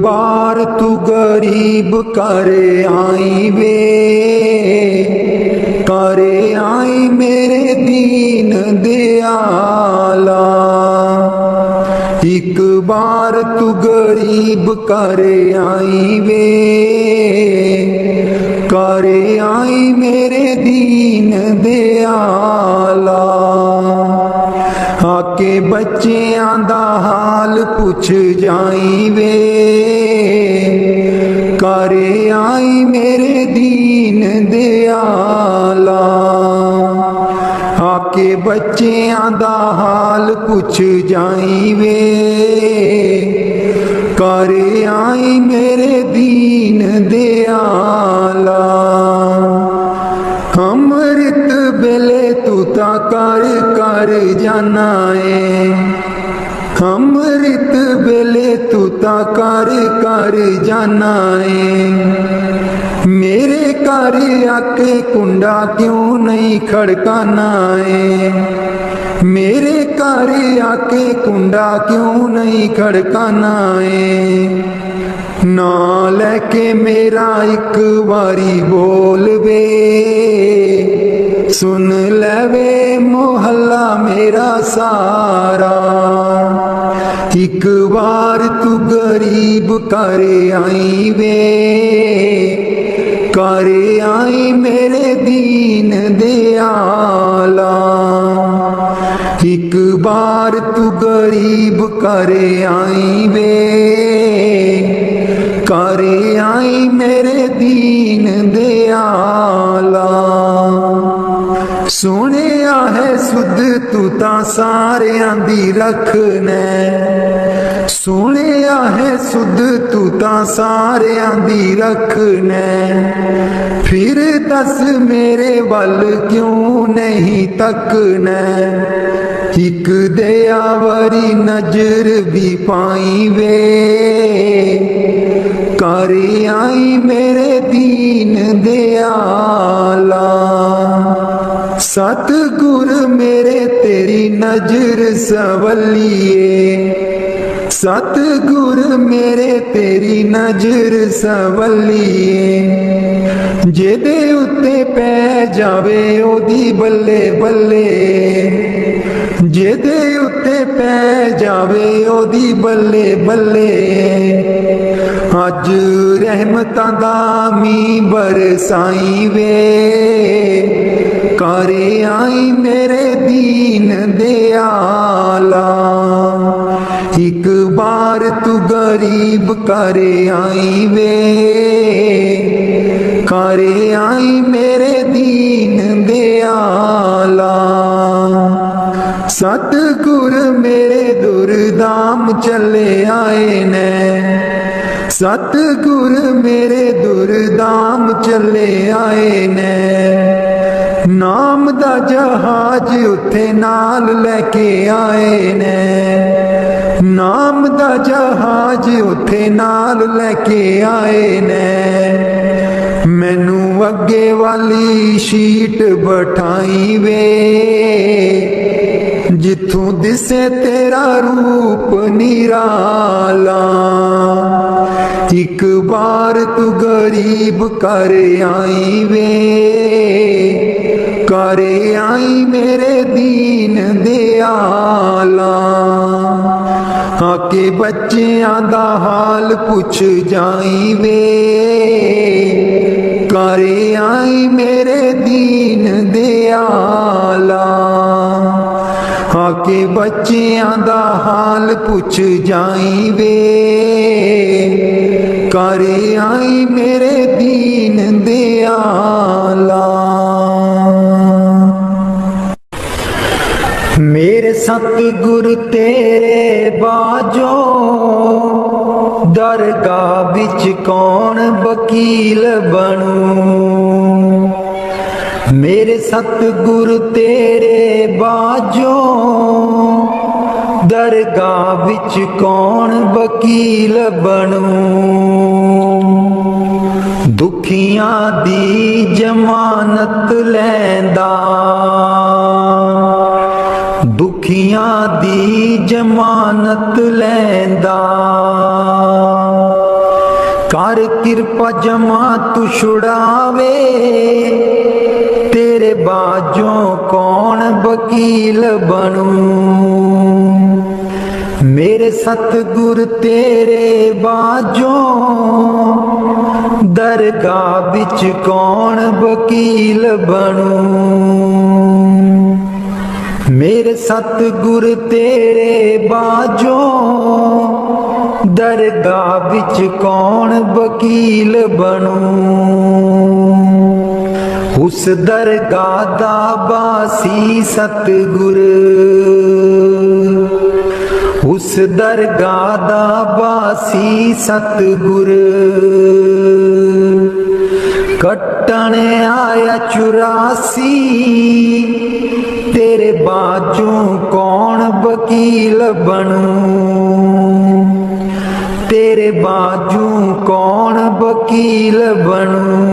बार तू गरीब करे आई वे, करे आई मेरे दीन दयाला। एक बार तू गरीब करे आई वे, करे आई मेरे दीन दयाला। आके बच्चियां दा हाल पुछ जाई वे, करे आई मेरे दीन दयाला। आके बच्चियां दा हाल पुछ जाई वे, करे आई मेरे दीन दयाला। अमृत बेले तू ता कर कर जाना है, अमृत बेले तू ता कर कर जाना है। मेरे घर आके कुंडा क्यों नहीं खड़काना है, मेरे घर आके कुंडा क्यों नहीं खड़काना है। ना लेके मेरा एक बारी बोल वे, सुन लेवे मोहल्ला मेरा सारा। एक बार तू गरीब करे आई वे, करे आई मेरे दीन दयाला। एक बार तू गरीब करे आई वे, करे आई मेरे दीन दयाला। सुनिया है सुध तू ता सारियां दी रखने, सुनिया है सुध तू ता सारियां दी रखने। फिर दस मेरे वल क्यों नहीं तकने, एक दयावरी नजर भी पाई वे, करे आई मेरे दीन दयाला। सतगुर मेरे तेरी नजर सवलिए, सतगुर मेरे तेरी नजर सवलिए। जेदे उत्ते पै जावे ओदी बल्ले बल्ले, जेदे उत्ते पै जावे ओदी बल्ले बल्ले। अज रहमतां दा मींह बरसाई वे, करे आई मेरे दीन दयाला। एक बार तू गरीब करे आई वे, करे आई मेरे दीन दयाला। सतगुर मेरे दुर्दाम चले आए ने, सतगुर मेरे दुर्दाम चले आए ने। नाम दा जहाज उथे नाल लेके आए ने, नाम दा जहाज उथे नाल लेके आए ने। मैनू अगे वाली शीट बिठाई वे, जिथों दिसे तेरा रूप निराला। एक बार तू गरीब कर आई वे, करे आई मेरे दीन दयाला। आके बच्चियां दा हाल पुछ जाई वे, करे आई मेरे दीन दयाला। आके बच्चियां दा हाल पुछ जाई वे, करे आई मेरे दीन दयाला। मेरे सतगुर तेरे बाजो, दरगाह बिच कौन वकील बनूं। मेरे सतगुर तेरे बाजो, दरगाह बिच कौन वकील बनूं। दुखियां दी जमानत लैंदा, दुखियां दी जमानत लैंदा। कर कृपा जमा तू छुड़ावे, तेरे बाजों कौन वकील बनूं। मेरे सतगुर तेरे बाजों दरगाह बिच कौन वकील बनूं। मेरे सतगुर तेरे बाजों दरगाह बिच कौन वकील बनूं। उस दरगाह दा बासी सतगुर, उस दरगाह दा बासी सतगुर कट्टन आया 84, तेरे बाजों कौन वकील बनूं। तेरे बाजों कौन वकील बनूं।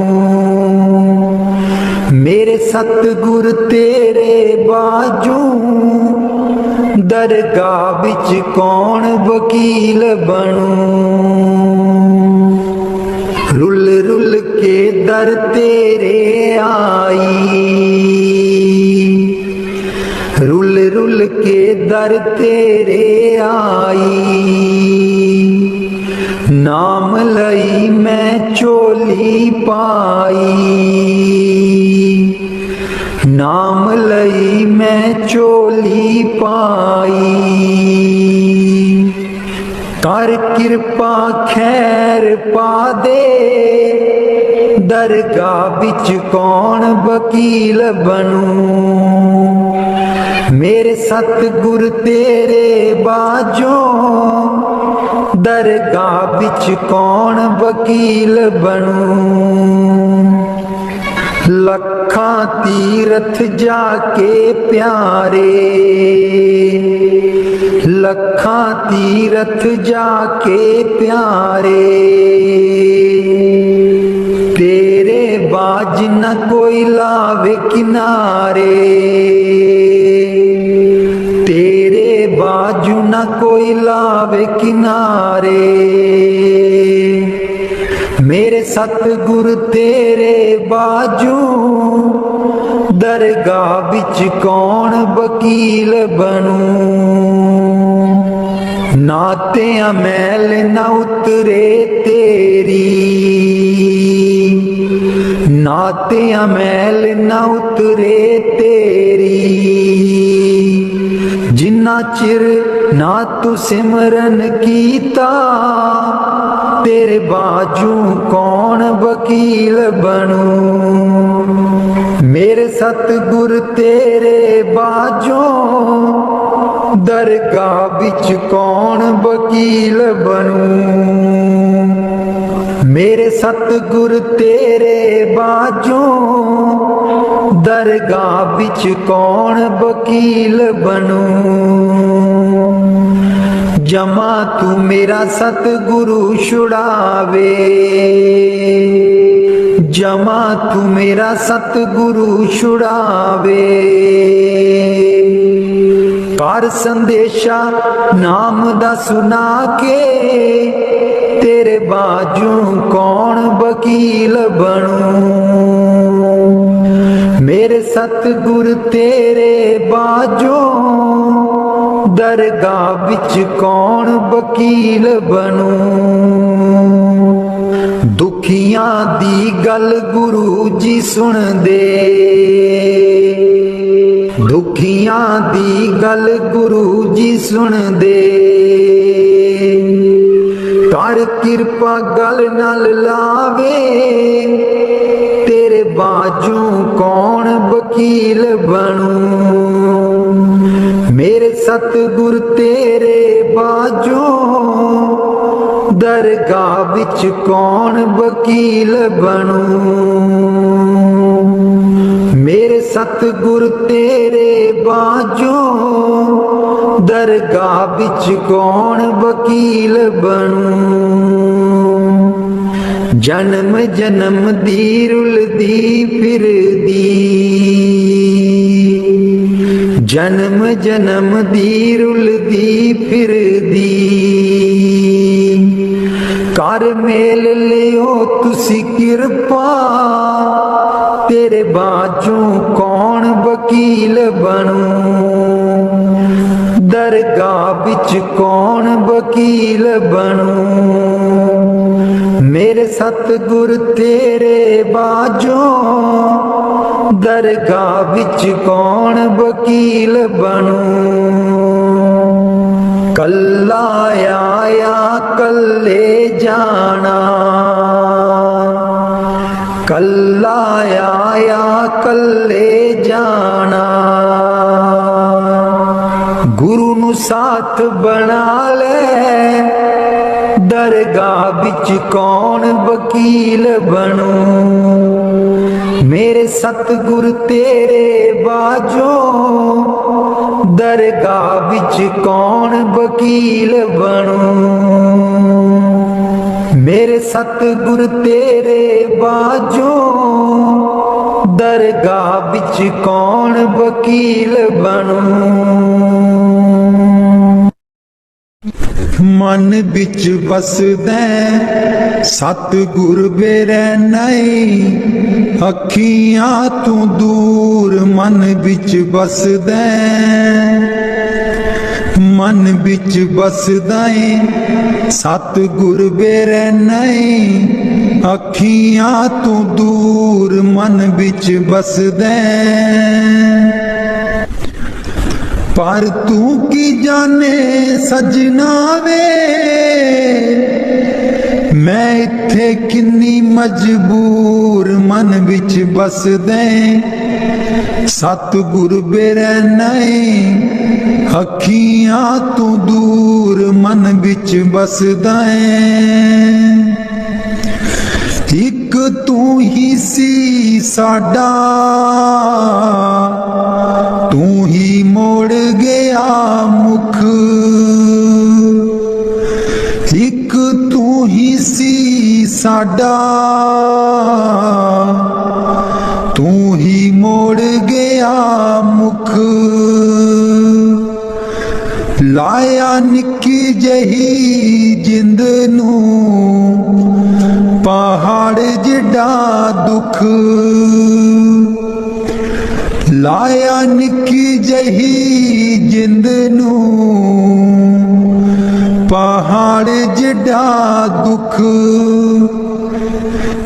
मेरे सतगुर तेरे बाजों दरगाह बिच कौन वकील बनूं। रुल रुल के दर तेरे आई, रुल रुल के दर तेरे आई। नाम लई मैं चोली पाई, नाम लई मैं चोली पाई। कर कृपा खैर पा दे, दरगाह बिच कौन वकील बनूं। मेरे सतगुर तेरे बाजों दरगाह बिच कौन वकील बनूं। लखां तीरथ जाके प्यारे, लखां तीरथ जाके प्यारे। तेरे बाज न कोई लावे किनारे, तेरे बाजू न कोई लावे किनारे। मेरे सतगुर तेरे बाजू दरगाह बिच कौन वकील बनूं। नाते मैल न उतरे तेरी, नाते मैल न उतरे तेरी। जिन्ना चिर ना तू सिमरन कीता, तेरे बाजू कौन वकील बनूं। मेरे सतगुर तेरे बाजों दरगाह बिच कौन वकील बनूं। मेरे सतगुर तेरे बाजों दरगाह बिच कौन वकील बनूं। जमा तू मेरा सतगुरु छुड़ावे, जमा तू मेरा सतगुरु छुड़ावे। कर संदेशा नाम दा सुना के, तेरे बाजू कौन वकील बनूं। मेरे सतगुर तेरे बाजों दरगाह बिच कौन वकील बनूं। दुखियां दी गल गुरु जी सुन दे, दुखियां दी गल गुरु जी सुन दे। कर कृपा गल नाल लावे, तेरे बाजू कौन वकील बनूं। मेरे सतगुर तेरे बाजों दरगाह बिच कौन वकील बनूं। मेरे सतगुर तेरे बाजों दरगाह बिच कौन वकील बनूं। जन्म जन्म दी रुलदी फिरदी, जन्म जन्म दी रुलदी फिरदी। कर मेल लियो तुसी किरपा, तेरे बाजों कौन वकील बनूं, दरगाह बिच कौन वकील बनूं। मेरे सतगुर तेरे बाजों, दरगाह बिच कौन वकील बनूं। कल्ला आया कल्ले जाना, कल्ला आया कल्ले जाना। गुरु नू साथ बना ले, दरगाह बिच कौन वकील बनूं। मेरे सतगुर तेरे बाजों, दरगाह बिच कौन वकील बनूं। मेरे सतगुर तेरे बाजों, दरगाह बिच कौन वकील बनूं। मन बिच बसदै सतगुर बेरै नहीं, अखियां तू दूर मन बिच बसदै। मन बिच बसदा सतगुर बेरै नहीं, अखियां तू दूर मन बिच बसदै। पर तू की जाने सजना वे, मैं इत्थे किन्नी मजबूर मन बिच बसदे। सतगुर बेरै नहीं, अखियां तू दूर मन बिच बसदा है। एक तू ही सी साडा, तू ही मोड़ गया मुख। एक तू ही सी साडा, तू ही मोड़ गया मुख। लाया निक्की जही जिंद नू पहाड़ जिड्डा दुख। लाया निक्की जही जिंद नू पहाड़ जिड्डा दुख।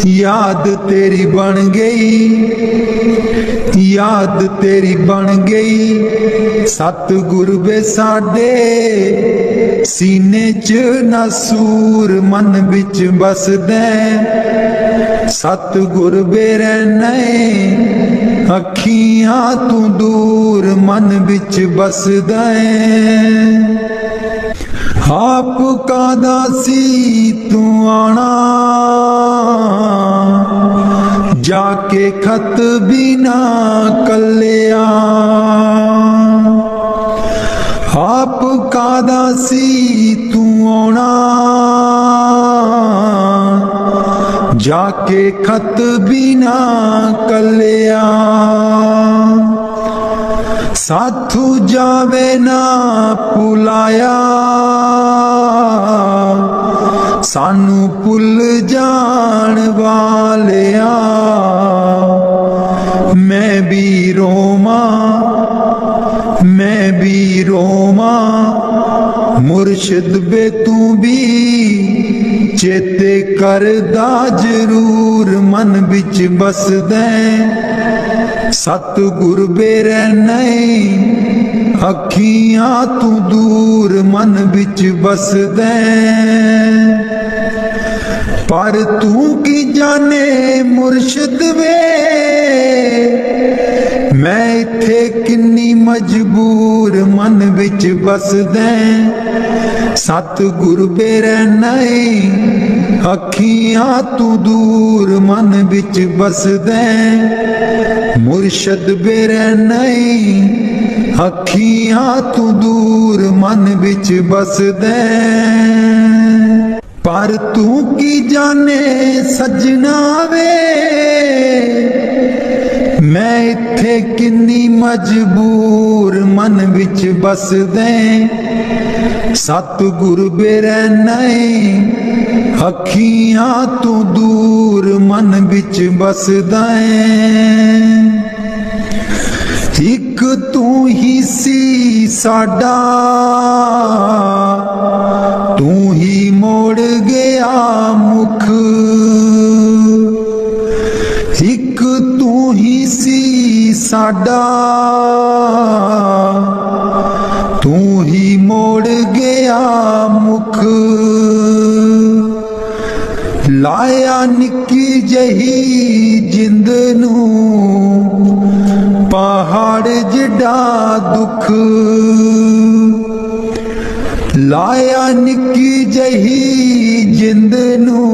याद तेरी बन गई, याद तेरी बन गई सतगुर वे साडे। सीने च नसूर मन बिच बसदे। सतगुर बेरै नहीं, अखियां तू दूर मन बिच बसदा है। आप कादा सी तू आना, जाके खत भी ना कलिया। आप कादा सी तू आना, जाके खत भी ना कलिया। साथू जावे ना पुलाया, सानू भुल जान वालिया। मैं भी रोमा, मैं भी रोमा, मुर्शिद बे तू भी चेते करदा जरूर मन बिच बसदे। सतगुर बेरै नहीं, अखियां तू दूर मन बिच बसदे। पर तू की जाने मुर्शिद वे, मैं इत्थे किन्नी मजबूर मन बिच बसदे। सतगुर बेरै नहीं, अखियां तू दूर मन बिच बसदे। मुर्शद बेरै नहीं, अखियां तू दूर मन बिच बसदे। पर तू की जाने सजना वे, मैं इत्थे किन्नी मजबूर मन बिच बसदे। सतगुर बेरै नहीं, ਅੱਖੀਆਂ ਤੋਂ ਦੂਰ ਮਨ ਵਿੱਚ ਬਸਦਾ ਏ। ਇੱਕ ਤੂੰ ਹੀ ਸੀ ਸਾਡਾ, ਤੂੰ ਹੀ ਮੋੜ ਗਿਆ ਮੁਖ। ਇੱਕ ਤੂੰ ਹੀ ਸੀ ਸਾਡਾ, ਤੂੰ ਹੀ ਮੋੜ ਗਿਆ ਮੁਖ। ਲਾਇਆ ਨਿੱਕੀ ਜਹੀ ਜਿੰਦ ਨੂੰ ਪਹਾੜ ਜਿੱਡਾ ਦੁੱਖ। ਲਾਇਆ ਨਿੱਕੀ ਜਹੀ ਜਿੰਦ ਨੂੰ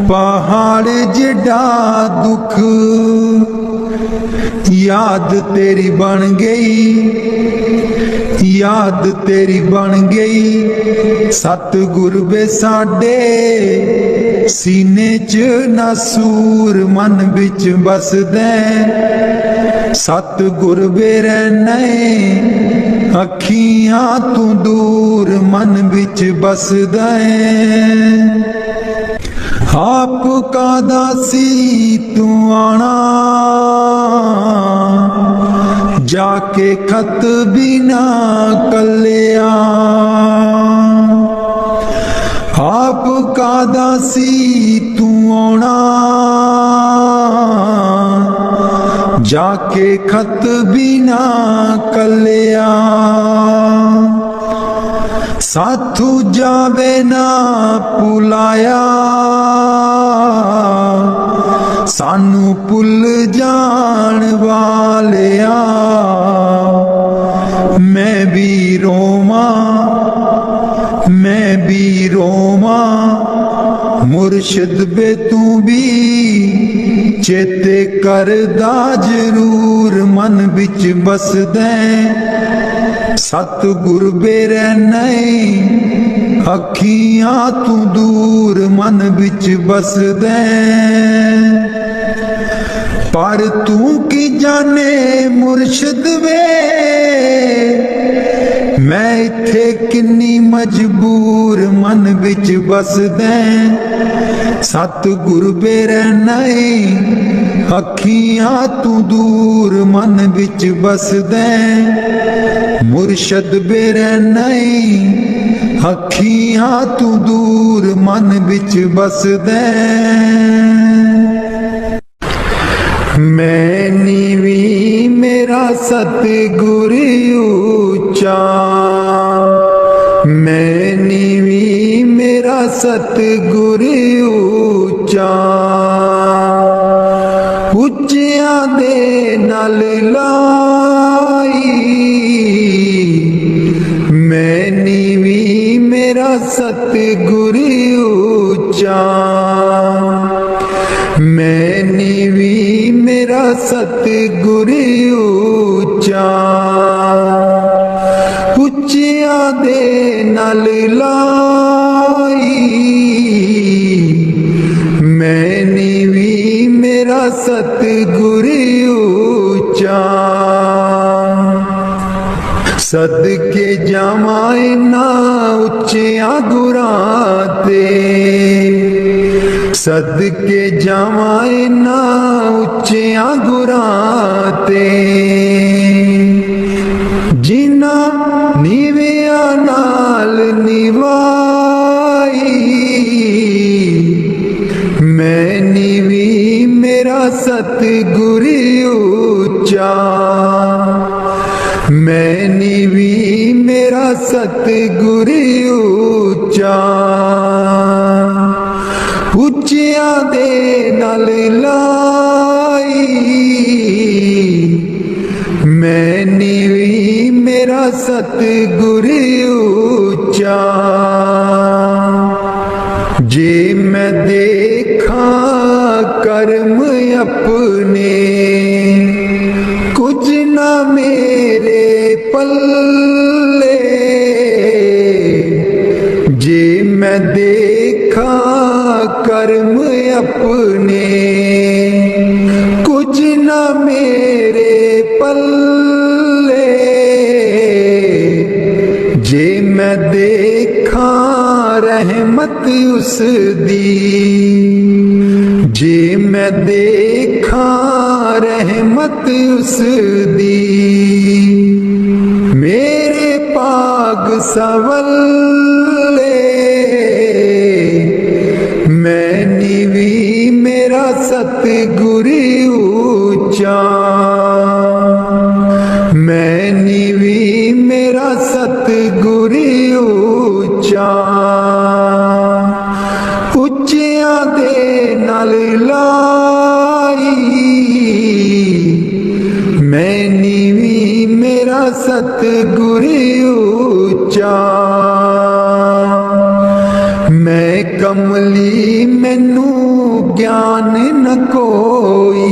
ਪਹਾੜ ਜਿੱਡਾ ਦੁੱਖ। याद तेरी बन गई, याद तेरी बन गई। सतगुर वे साडे सीने च नसूर मन बिच बसदे। सतगुर वे रहने अखियां तू दूर मन बिच बसदे। आप का दासी तू आना, जाके खत बिना कलिया। आप का दासी तू आना, जाके खत बिना कलिया। साथू जावे ना पुलाया, सानू भुल जान वालिया। मैं भी रोमा, मैं भी रोमा, मुर्शिद बे तू भी चेते करदा जरूर मन बिच बसदे। सतगुर बेरे नहीं अखियां तू दूर मन बिच बसदे। पर तू की जाने मुर्शिद वे, मैं इत्थे किन्नी मजबूर मन बिच बसदे। सतगुर बेरे नहीं अखियां तू दूर मन बिच बसदे। मुर्शद बेरे नहीं अखियां तू दूर मन बिच बसदे। मैं नीवी मेरा सतगुर ऊंचा, मैं नीवी मेरा सतगुर ऊंचा। उच्चियां दे नाल लाई, मैं नीवी मेरा सतगुर ऊंचा। मैं नीवी मेरा सतगुर ऊंचा। उच्चियां दे नाल लाई, मैं नीवी मेरा सतगुर ऊंचा। सदके जावां ना उच्चियां गुरां ते, सदके जावां ना उच्चियां गुरां ते। जिन्ना नीविया नाल निवाई, मैं नीवी मेरा सतगुर ऊंचा। मैं नीवी मेरा सतगुर ऊंचा। उच्चियां दे नाल लाई, मैं नीवी मेरा सतगुर ऊंचा। जे मैं देखा कर्म अपने, कुछ ना मेरे पल्ले। जे मैं देखा कर्म अपने, कुछ ना मेरे पल्ले। जे मैं देखा रह रहमत उस दी, जे मैं देखा रहमत उस दी। मेरे पाग सवले मैं नीवी मेरा सतगुर ऊंचा, मैं नीवी मेरा सतगुर ऊंचा। ਉੱਚਿਆਂ ਦੇ ਨਾਲ ਲਾਈ ਮੈਂ ਨੀਵੀਂ ਮੇਰਾ ਸਤਿਗੁਰ ਉੱਚਾ। ਮੈਂ ਕਮਲੀ ਮੈਨੂੰ ਗਿਆਨ ਨ ਕੋਈ,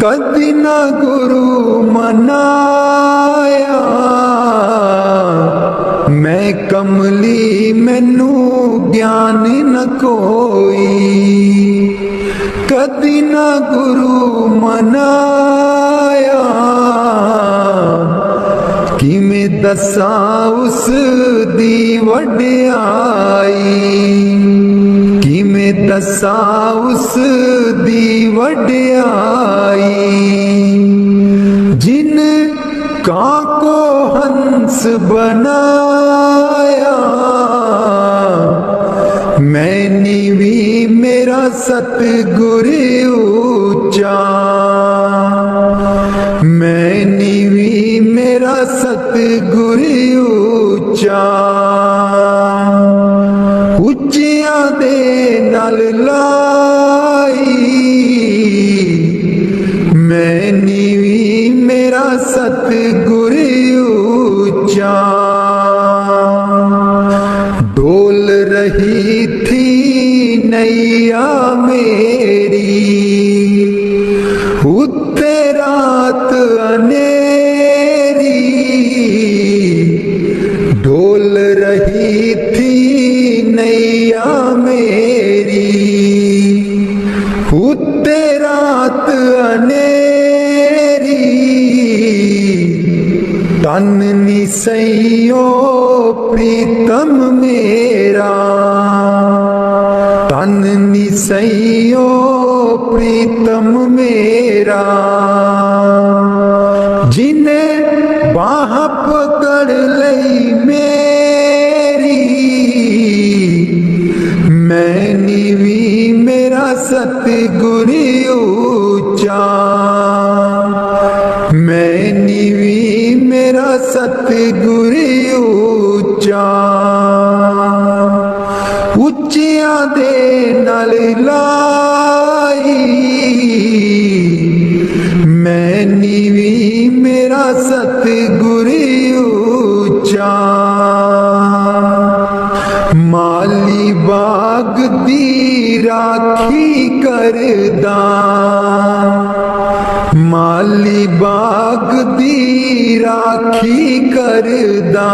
ਕਦੀ ਨਾ ਗੁਰੂ ਮਨਾਇਆ। मैं कमली मैनू ज्ञान न कोई, कदी न गुरु मनाया। किवें दसां उस दी वड्याई, किवें दसां उस दी वड्याई। जिन कां को हंस बनाया मैं नीवी मेरा सतगुर ऊंचा, मैं नीवी मेरा सतगुर ऊंचा। ਉੱਚਿਆਂ ਦੇ ਨਾਲ ਲਾਈ मैं नीवी मेरा सतगुर ऊंचा। डोल रही थी नैया मेरी उत्ते रात अनेरी, डोल रही थी नैया मेरी उत्ते रात अनेरी। तन निसैयो प्रीतम मेरा, तन निसैयो प्रीतम मेरा। जिन्हें बाह पकड़ लई मेरी मैं नीवी मेरा सतगुर ऊंचा, मैं नीवी मेरा सतगुर ऊंचा। ਉੱਚਿਆਂ ਦੇ ਨਾਲ ਲਾਈ ਮੈਂ ਨੀਵੀ ਮੇਰਾ ਸਤਗੁਰ ऊंचा। माली बाग दी राखी करदा, माली बाग दी राखी करदा।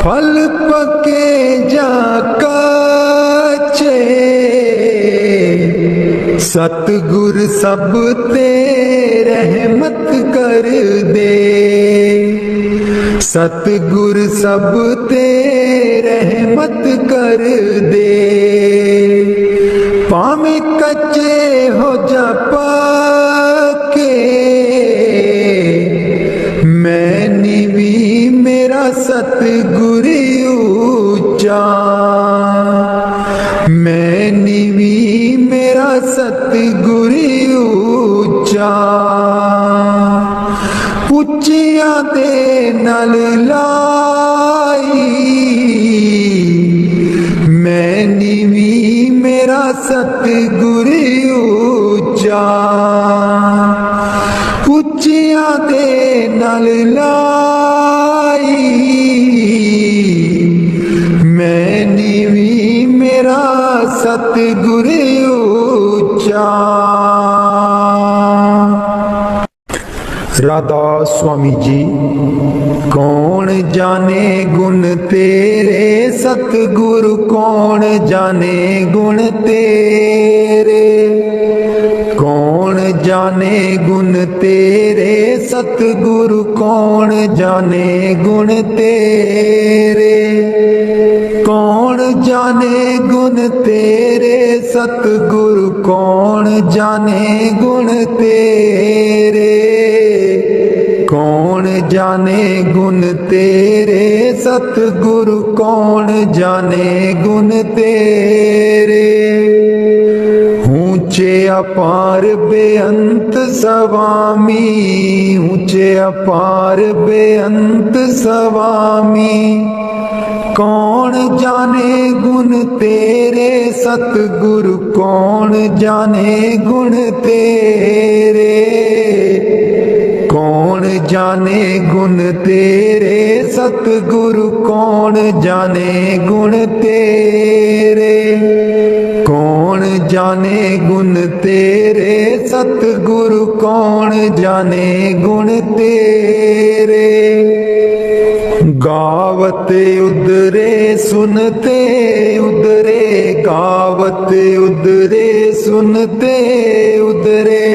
फल पके जा कच्चे सतगुर सब ते रहमत कर दे, सतगुर सब ते रहमत कर दे। भावें कच्चे हो जा पक्के मैं नीवी मेरा सतगुर ऊंचा, मैं नीवी मेरा सतगुर ऊंचा। ਉੱਚਿਆਂ ਦੇ ਨਾਲ ਲਾਈ ਮੈਂ ਨੀਵੀ ਮੇਰਾ ਸਤਗੁਰ ऊंचा। ਉੱਚਿਆਂ ਦੇ ਨਾਲ ਲਾਈ ਮੈਂ ਨੀਵੀ ਮੇਰਾ सतगुर ऊंचा। राधा स्वामी जी कौन जाने गुण तेरे सतगुरु कौन जाने गुण तेरे, कौन जाने गुण तेरे सतगुरु कौन जाने गुण तेरे। जाने गुण तेरे सतगुरु कौन जाने गुण तेरे, कौन जाने गुण तेरे सतगुरु कौन जाने गुण तेरे। ऊंचे अपार बेअंत स्वामी, ऊंचे अपार बेअंत स्वामी, कौन जाने गुण तेरे सतगुरु कौन जाने गुण तेरे, कौन जाने गुण तेरे सतगुरु कौन जाने गुण तेरे, कौन जाने गुण तेरे सतगुरु कौन जाने गुण तेरे। गावते उदरे सुनते उदरे, गावते उदरे सुनते उदरे,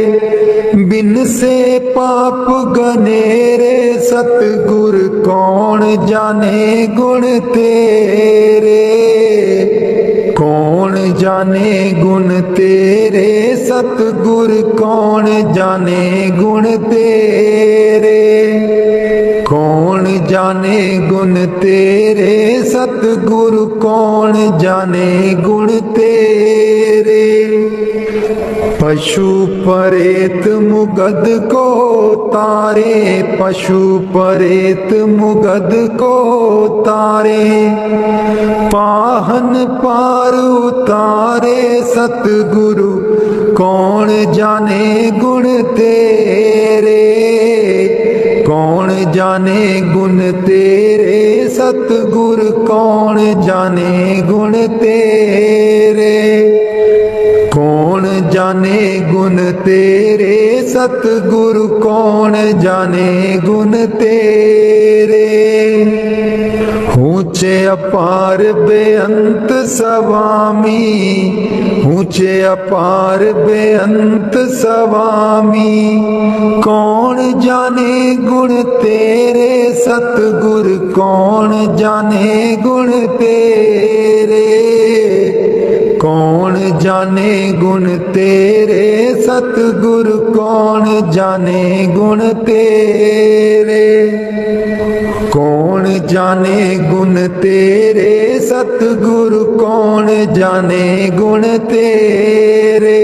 बिन से पाप गनेरे सतगुर कौन जाने गुण तेरे, कौन जाने गुण तेरे सतगुर कौन जाने गुण तेरे, कौन जाने गुण तेरे सतगुरु कौन जाने गुण तेरे। पशु परेत मुगद को तारे, पशु परेत मुगद को तारे, पाहन पार उतारे सतगुरु कौन जाने गुण तेरे, कौन जाने गुण तेरे सतगुर कौन जाने गुण तेरे, कौन जाने गुण तेरे सतगुरु कौन जाने गुण तेरे। ऊंचे अपार बेअंत स्वामी, ऊंचे अपार बेअंत स्वामी, कौन जाने गुण तेरे सतगुर कौन जाने गुण तेरे, कौन जाने गुण तेरे सतगुर कौन जाने गुण तेरे, कौन जाने गुण तेरे सतगुरु कौन जाने गुण तेरे।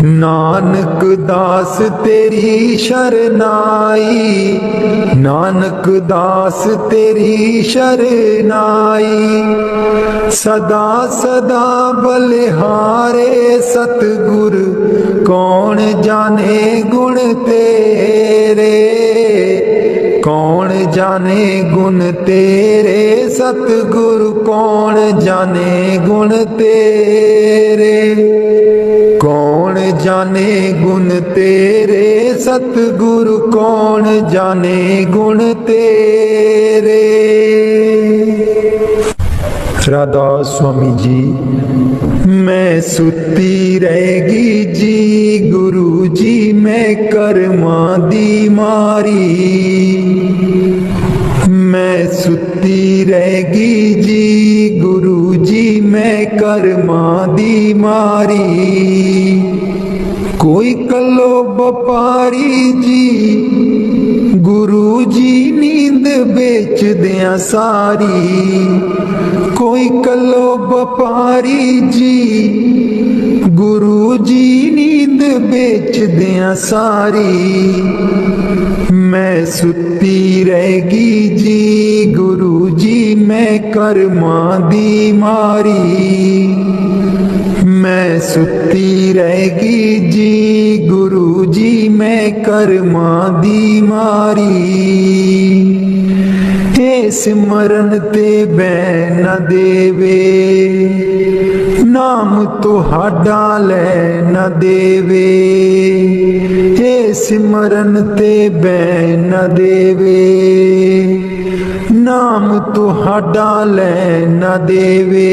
नानक दास तेरी शरनाई, नानक दास तेरी शरनाई, सदा सदा बलिहारे सतगुर कौन जाने गुण तेरे, कौन जाने गुण तेरे सतगुरु कौन जाने गुण तेरे, कौन जाने गुण तेरे सतगुरु कौन जाने गुण तेरे। राधा स्वामी जी। मैं सुती रहेगी जी गुरु जी मैं कर्मा दी मारी, मैं सुती रहेगी जी गुरु जी मैं कर्मा दी मारी, कोई कलो व्यापारी जी गुरु जी नींद बेच दिया सारी, कोई कलो व्यापारी जी गुरु जी नींद बेच दिया सारी, मैं सुती रहेगी जी गुरु जी मैं कर्मा दी मारी, मैं सुती रहेगी जी गुरु जी मैं कर्मा दी मारी, हे सिमरन ते बैन न देवे नाम तुहाडा लै न देवे, हे सिमरन ते बैन न देवे नाम तुहाडा लै न देवे,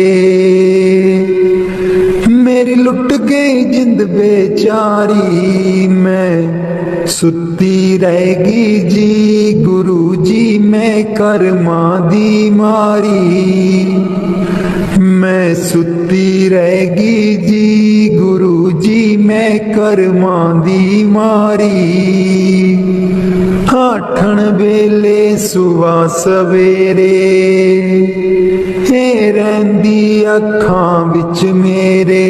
मेरी लुट गई जिंद बेचारी मैं सुती रहेगी जी गुरु जी मैं कर्मा दी मारी, मैं सुती रहेगी जी गुरु जी मैं करमां दी मारी आठण वेले सुबह सवेरे हे रहिंदी अखां विच मेरे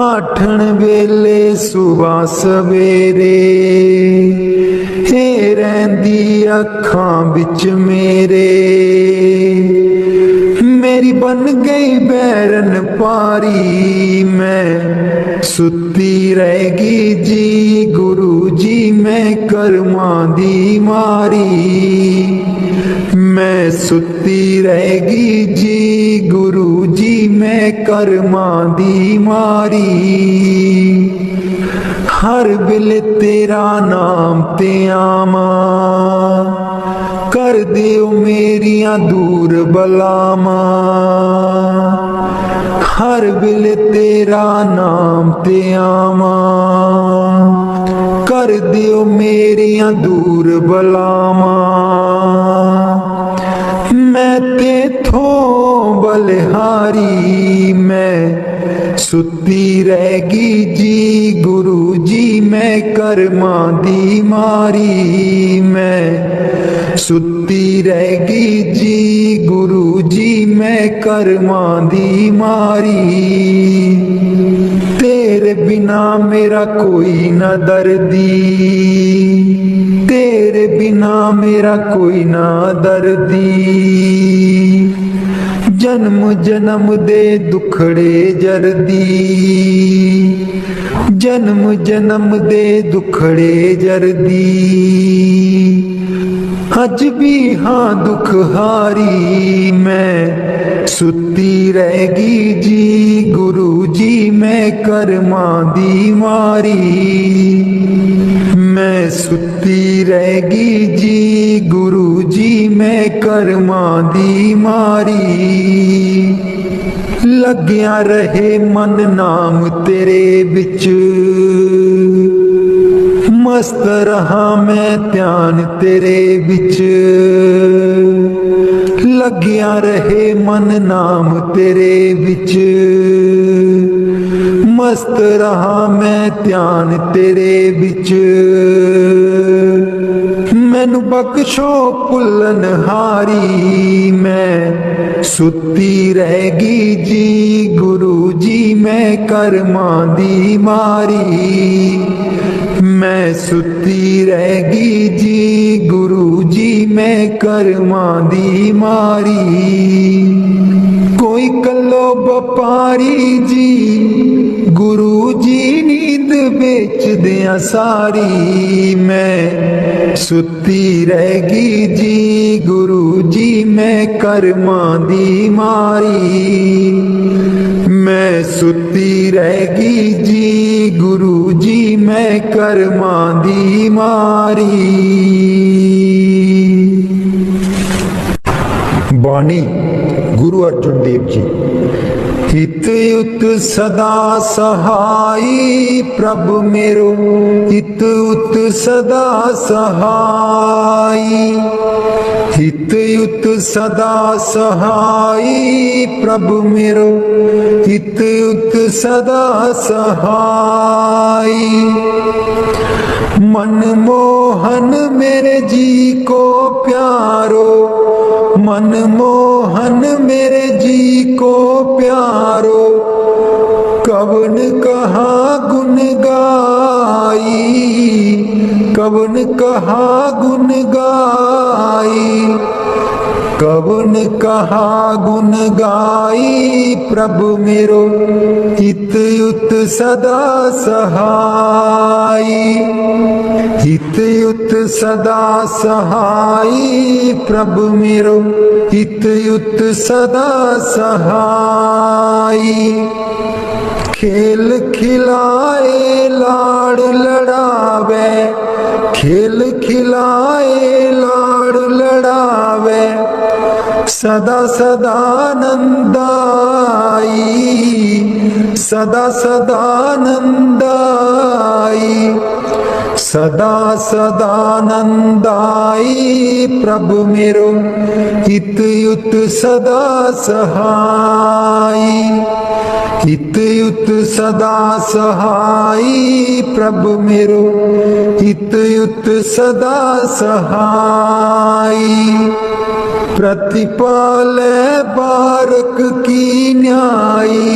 आठण वेले सुबह सवेरे हे रहिंदी अखां विच मेरे मेरी बन गई बैरन पारी मैं सुती रहेगी जी गुरु जी मैं करमां दी मारी मैं सुती रहेगी जी गुरु जी मैं करमां दी मारी हर वेले तेरा नाम ते आवां कर दिओ मेरियां दूर बलावां हर वेले तेरा नाम ते आवां कर दिओ मेरियां दूर बलावां मैं तेथों बलिहारी मैं सुती रहेगी जी गुरु जी मैं करमां दी मारी मैं सुती रहेगी जी गुरु जी मैं करमां दी मारी तेरे बिना मेरा कोई न दर्दी तेरे बिना मेरा कोई ना दर्दी जन्म जन्म दे दुखड़े जरदी जन्म जन्म दे दुखड़े जरदी अज भी हाँ दुख हारी मैं सुती रहेगी जी गुरु जी मैं करमां दी मारी मैं सुती रहेगी जी गुरु जी मैं करमां दी मारी लग्या रहे मन नाम तेरे बिच मस्त रहा मैं ध्यान तेरे बिच लग्या रहे मन नाम तेरे बिच मस्त रहा मैं ध्यान तेरे बिच मैनू बख्शो भुल्लन हारी मैं सुती रहेगी जी गुरु जी मैं करमां दी मारी मैं सुती रहेगी जी गुरु जी मैं करमां दी मारी कोई कल्लो बपारी जी गुरु जी नींद बेच दिया सारी मैं सुती रहेगी जी गुरु जी मैं करमां दी मारी मैं सुती रहेगी जी गुरु जी मैं करमां दी मारी। बाणी गुरु अर्जुन देव जी। हित उत सदा सहाई प्रभु मेरो हित उत सदा सहाई हित उत सदा सहाई प्रभु मेरो हित उत सदा सहाई मनमोहन मेरे जी को प्यारो मनमोहन मेरे जी को प्यारो कवन कहा गुन गाई कवन कहा गुन गाई कवन कहा गुन गाई प्रभु मेरो हित उत सदा सहाई हित उत सदा सहाई प्रभु मेरो हित उत सदा सहाई खेल खिलाए लाड़ लड़ावे खेल खिलाए लाड़ लड़ावे सदा सदा नंदाई सदा सदा नंदाई सदा सदानंदाई प्रभु मेरो हित युत सदा सहाई। हित युत सदा सहाई प्रभु मेरो हित युत सदा सहाई। प्रतिपाले बारक की न्यायी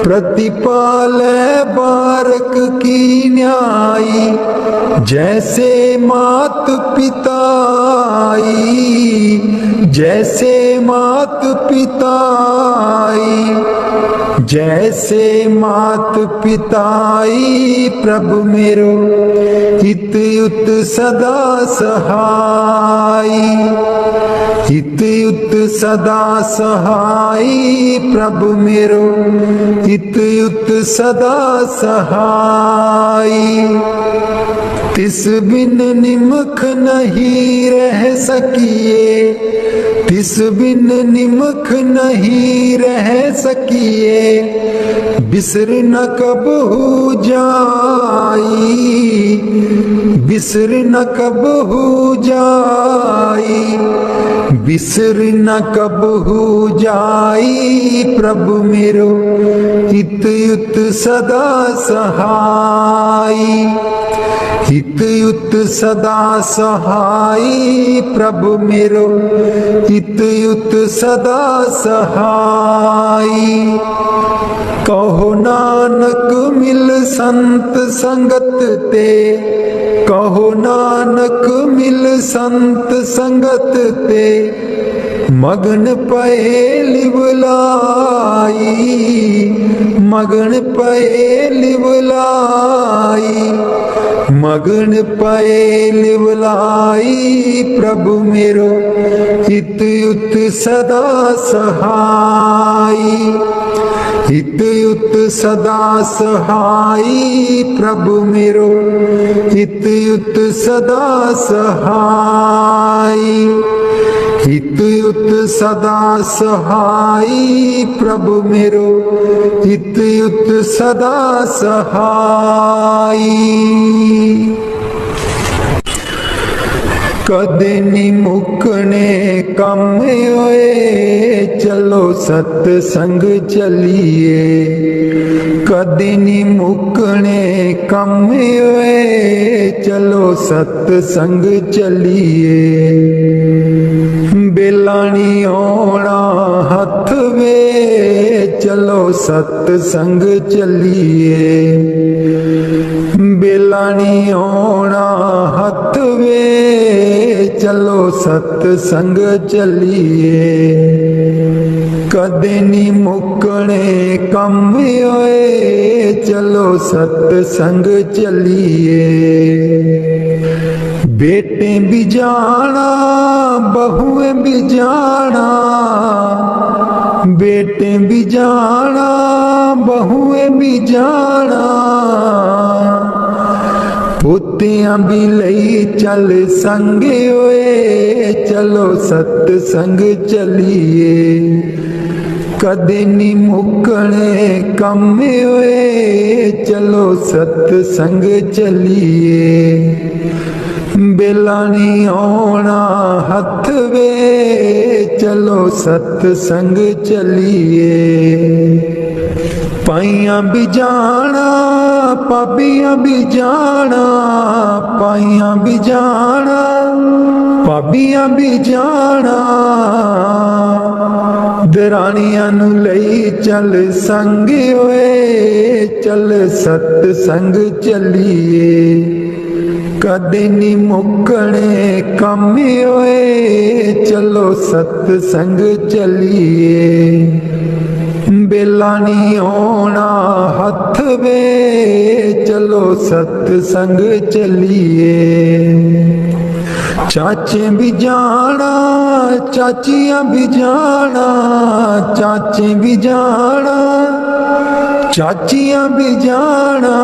प्रतिपाले बारक की न्यायी। जैसे मात पिताई जैसे मात पिताई जैसे मात पिताई प्रभु मेरो हित युत सदा सहाई। हित युत सदा सहाई प्रभु मेरो हित युत सदा सहाई। तिस बिन निमख नहीं रह सकिए तिस बिन निमख नहीं रह सकिए। बिसर न कबहू जाई बिसर न कबहू जाई। बिसर न कबहू जाई प्रभु मेरो हित युत सदा सहाई। हित युत सदा सहाई प्रभु मेरो हित युत सदा सहाई। कहो नानक मिल संत संगत ते कहो नानक मिल संत संगत ते। मगन पए लिवलाई मगन पए लिवलाई। मगन पए लिवलाई प्रभु मेरो हित युत सदा सहाई। हित युत सदा सहाई प्रभु मेरो हित युत सदा सहाई। हित युत सदा सहाई प्रभु मेरो हित युत सदा सहाई। कदे नी मुकने कम होए चलो सत्संग चलिए। कदे नी मुकने कम होए चलो सत्संग चलिए। बेलानी होना हथ वे चलो सत्संग चलिए। बेलानी होना हथ वे चलो सत्संग चलिए। कदे नी मुकने कम होए चलो सत्संग चलिए। बेटे भी जाना बहुएं भी जाना बेटे भी जाना बहुएं भी जाना। पुत्तियां भी लई चल संगे होए चलो सत्संग चलिए। कदे नी मुकने कम होए चलो सत्संग चलिए। बेलानी होना हथ वे चलो सत्संग चलिए। पाइयां भी जाना पाबियां भी जाना पाइयां भी जाना पाबियां भी जाना। दरानियां नू लई चल संग होए चल सत्संग चलिए। कदे नी मुकने कम होए चलो सत्संग चलिए। बेलानी होना हथ वे चलो सत्संग चलिए। चाचे भी जाना चाचियां भी जाना चाचे भी जाना चाचियां भी जाना।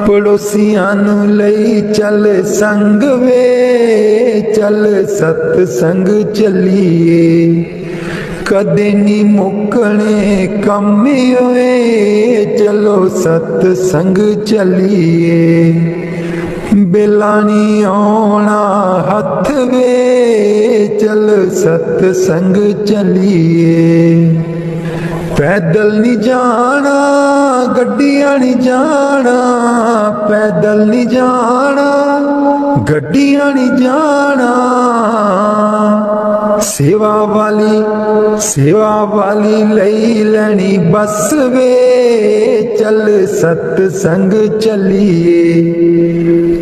पड़ोसियां नू लई चल संग वे चल सत्संग चलिए। कदे नी मुकने कम होए चलो सतसंग चलिए बेलानी आना हथ वे चल सतसंग चलिए पैदल नहीं जाना गड्डियां नहीं जाना पैदल नहीं जाना गड्डियां नहीं जाना सेवा वाली लई लैनी बस वे चल सतसंग चलिए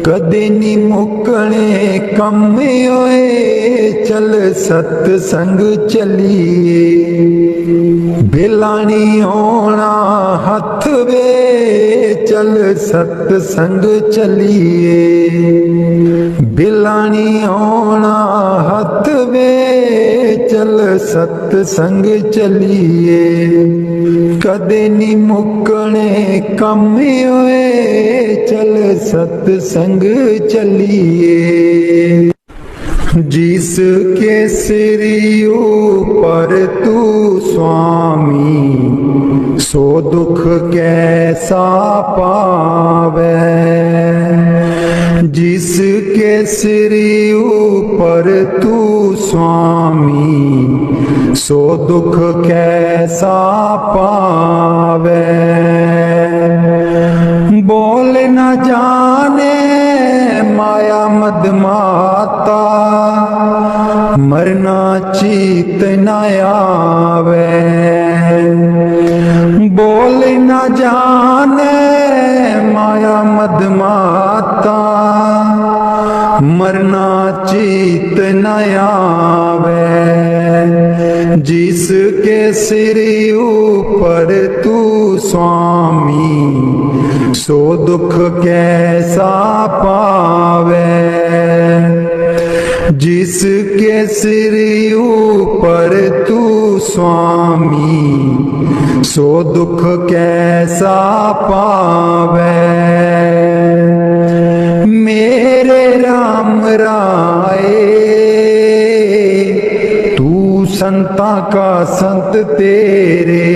कदे नी मुकने कम होए चल सतसंग चलिए बेलानी होना हथ वे चल सतसंग चलिए बेलानी होना हथ वे चल सतसंग चलिए कदे नी मुकने कम होए चल सतसंग चलिए जिसके सिर ऊपर तू स्वामी सो दुख कैसा पावे जिसके सिर ऊपर तू स्वामी सो दुख कैसा पावे बोल न जाने माया मद माता मरना चीत न आवे बोल न जाने माया मद माता मरना चीत न आवे जिसके सिर ऊपर तू स्वामी सो दुख कैसा पावे जिसके सिर ऊपर तू स्वामी सो दुख कैसा पावे मेरे राम राय तू संता का संत तेरे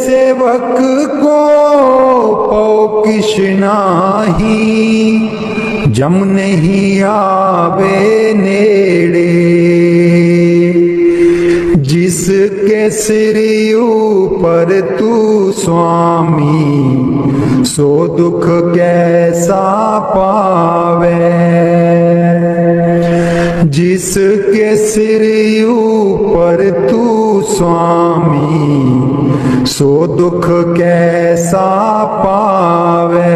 सेवक को पौ किश नाही जम नहीं आवे नेड़े जिसके सिर ऊपर तू स्वामी सो दुख कैसा पावे जिसके सिर ऊपर तू स्वामी सो दुख कैसा पावे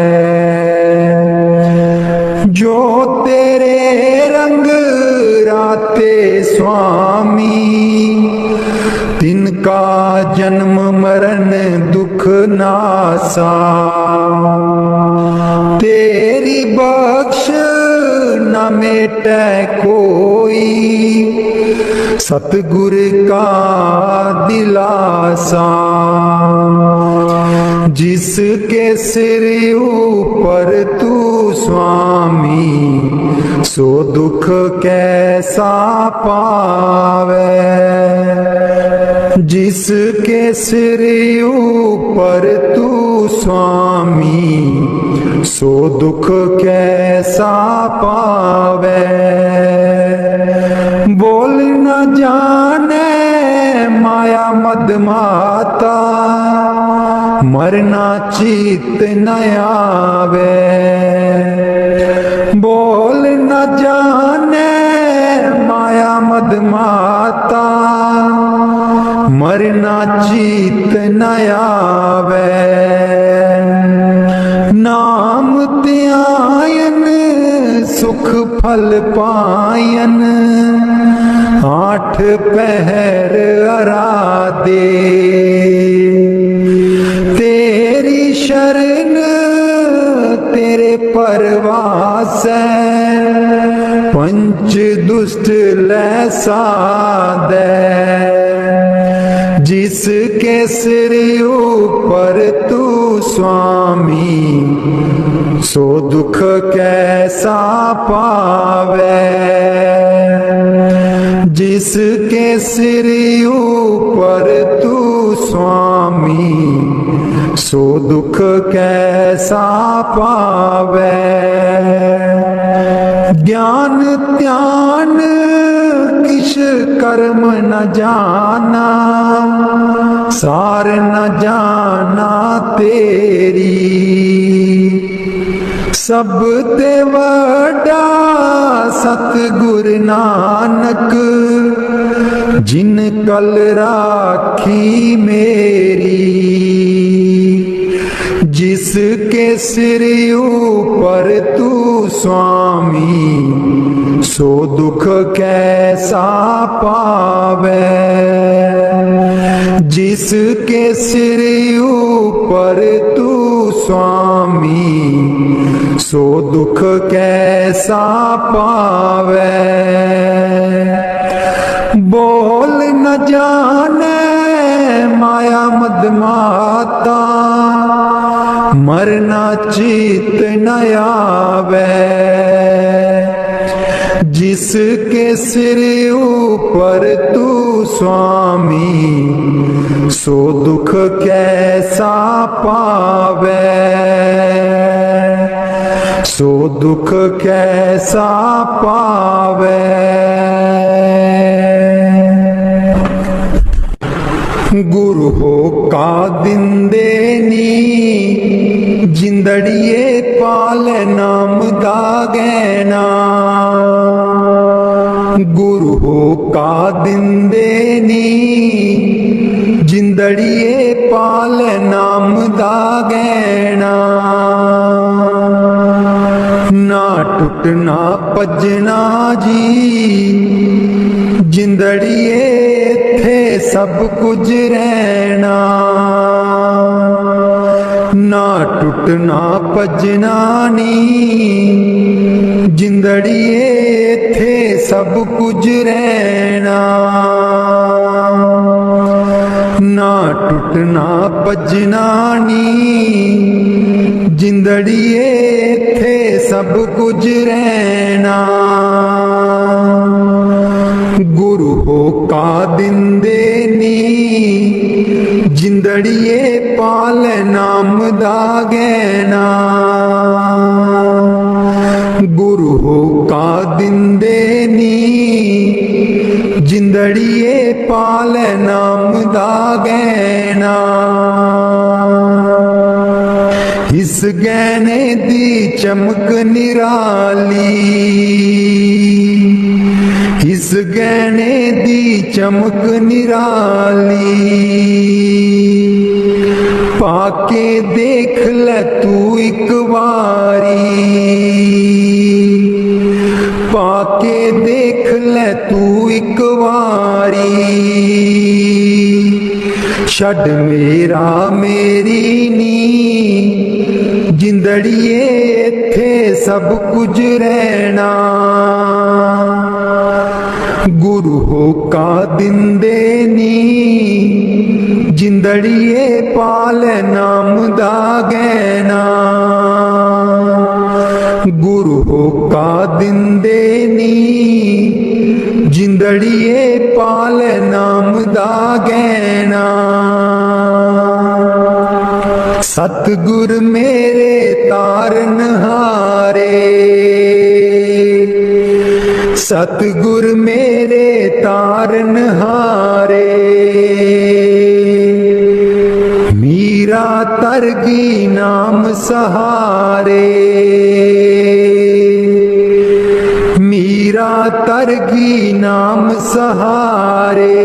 जो तेरे रंग राते स्वामी तिनका जन्म मरण दुख नासा तेरी बख्श न मेटे कोई सतगुर का दिलासा जिसके सिर ऊपर तू स्वामी सो दुख कैसा पावे जिसके सिर ऊपर तू स्वामी सो दुख कैसा पावे बोल न जाने माया मद माता मरना चीत न आवे बोल न जाने माया मद माता मरना चीत न आवे नाम त्यायन सुख फल पायन आठ पहर आराधे तेरी शरण तेरे परवास पंच दुष्ट लैसा दे जिसके सिर ऊपर तू स्वामी सो दुख कैसा पावे जिसके सिर ऊपर तू स्वामी, सो दुख कैसा पावे। ज्ञान ध्यान किश कर्म न जाना, सार न जाना तेरी। सब ते वड्डा सतगुर नानक, जिन कल राखी मेरी। जिसके सिर ऊपर तू स्वामी, सो दुख कैसा पावे। जिसके सिर ऊपर तू स्वामी, सो दुख कैसा पावे। बोल न जाने माया मदमाता, मरना चित न आवे। जिसके सिर ऊपर तू स्वामी, सो दुख कैसा पावे। सो दुख कैसा पावे। गुरु हो का दिंदे नी, जिंदड़िए पाल नाम दा गैना। गुरु हो का दिंदे नी, जिंदड़िए पाल नाम दा गैना। ना टुटना भजना जी, जिंदड़िए थे सब कुछ रहना। ना टुटना भजना नी, जिंदड़िए थे सब कुछ रहना। ना टुटना भजना नी, जिंदड़िए थे सब कुछ रहना। गुरु हो का दिंदे नी, जिंदड़िए पाल नाम दा गैना। गुरु हो का दिंदे नी, जिंदड़िए पाल नाम दा गैना। इस गहने दी चमक निराली, इस गहने दी चमक निराली। पाके देख ले तू एक बारी, पाके देख ले तू एक बारी। छड़ मेरा मेरी नी, जिंदड़िए थे सब कुछ रहना। गुरु हो का दिंदे नी, जिंदड़िए पाल नाम दा गैना। गुरु हो का दिंदे नी, जिंदड़िए पाल नाम दा गैना। सतगुर मेरे तारन हारे, सतगुर मेरे तारन हारे। मीरा तरगी नाम सहारे, मीरा तरगी नाम सहारे।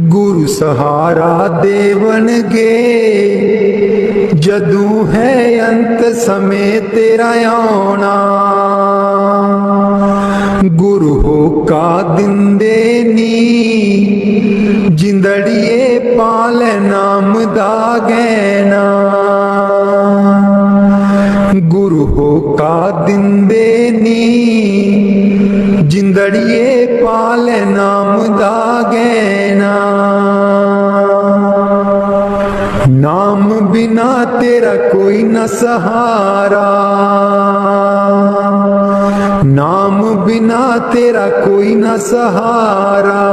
गुरु सहारा देवन गे, जदू है अंत समय तेरा आना। गुरु हो का दिंदे नी, जिंदड़िए पाल नाम दा गैना। गुरु हो का दिंदे नी, जिंदड़िए पाल नाम दा गैना। नाम बिना तेरा कोई न सहारा, नाम बिना तेरा कोई ना सहारा।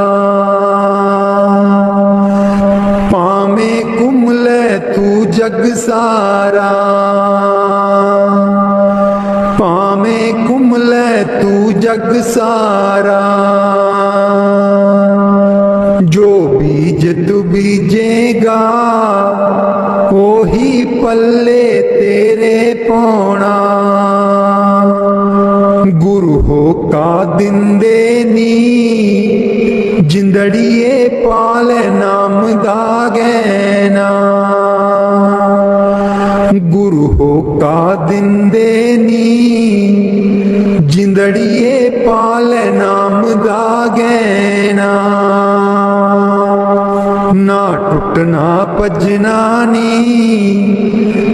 पावें घुम ले तू जग सारा, पावें घुम ले तू जग सारा। जो बीज तू बीजेगा ओही पल्ले तेरे पाउणा। गुरु होका दिंदे नी जिंदड़िए पाले नाम दा गैना। गुरु होका दिंदे नी जिंदड़िए पाले नाम दा गैना। ना टुटना भजना नी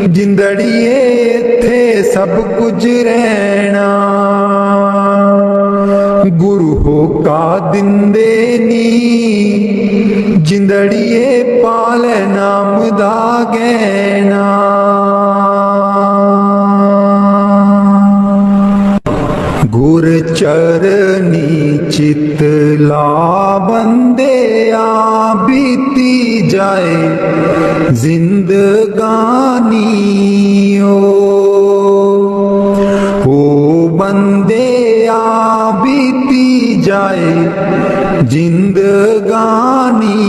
जिंदड़िए थे सब कुछ रहना। गुरु होका दिंदे नी जिंदड़िए पाले नाम दा गैना। गुर चरनी चित ला बंदे आ बीती जाए जिंदगानी। ओ बंदे आ बीती जाए जिंदगानी।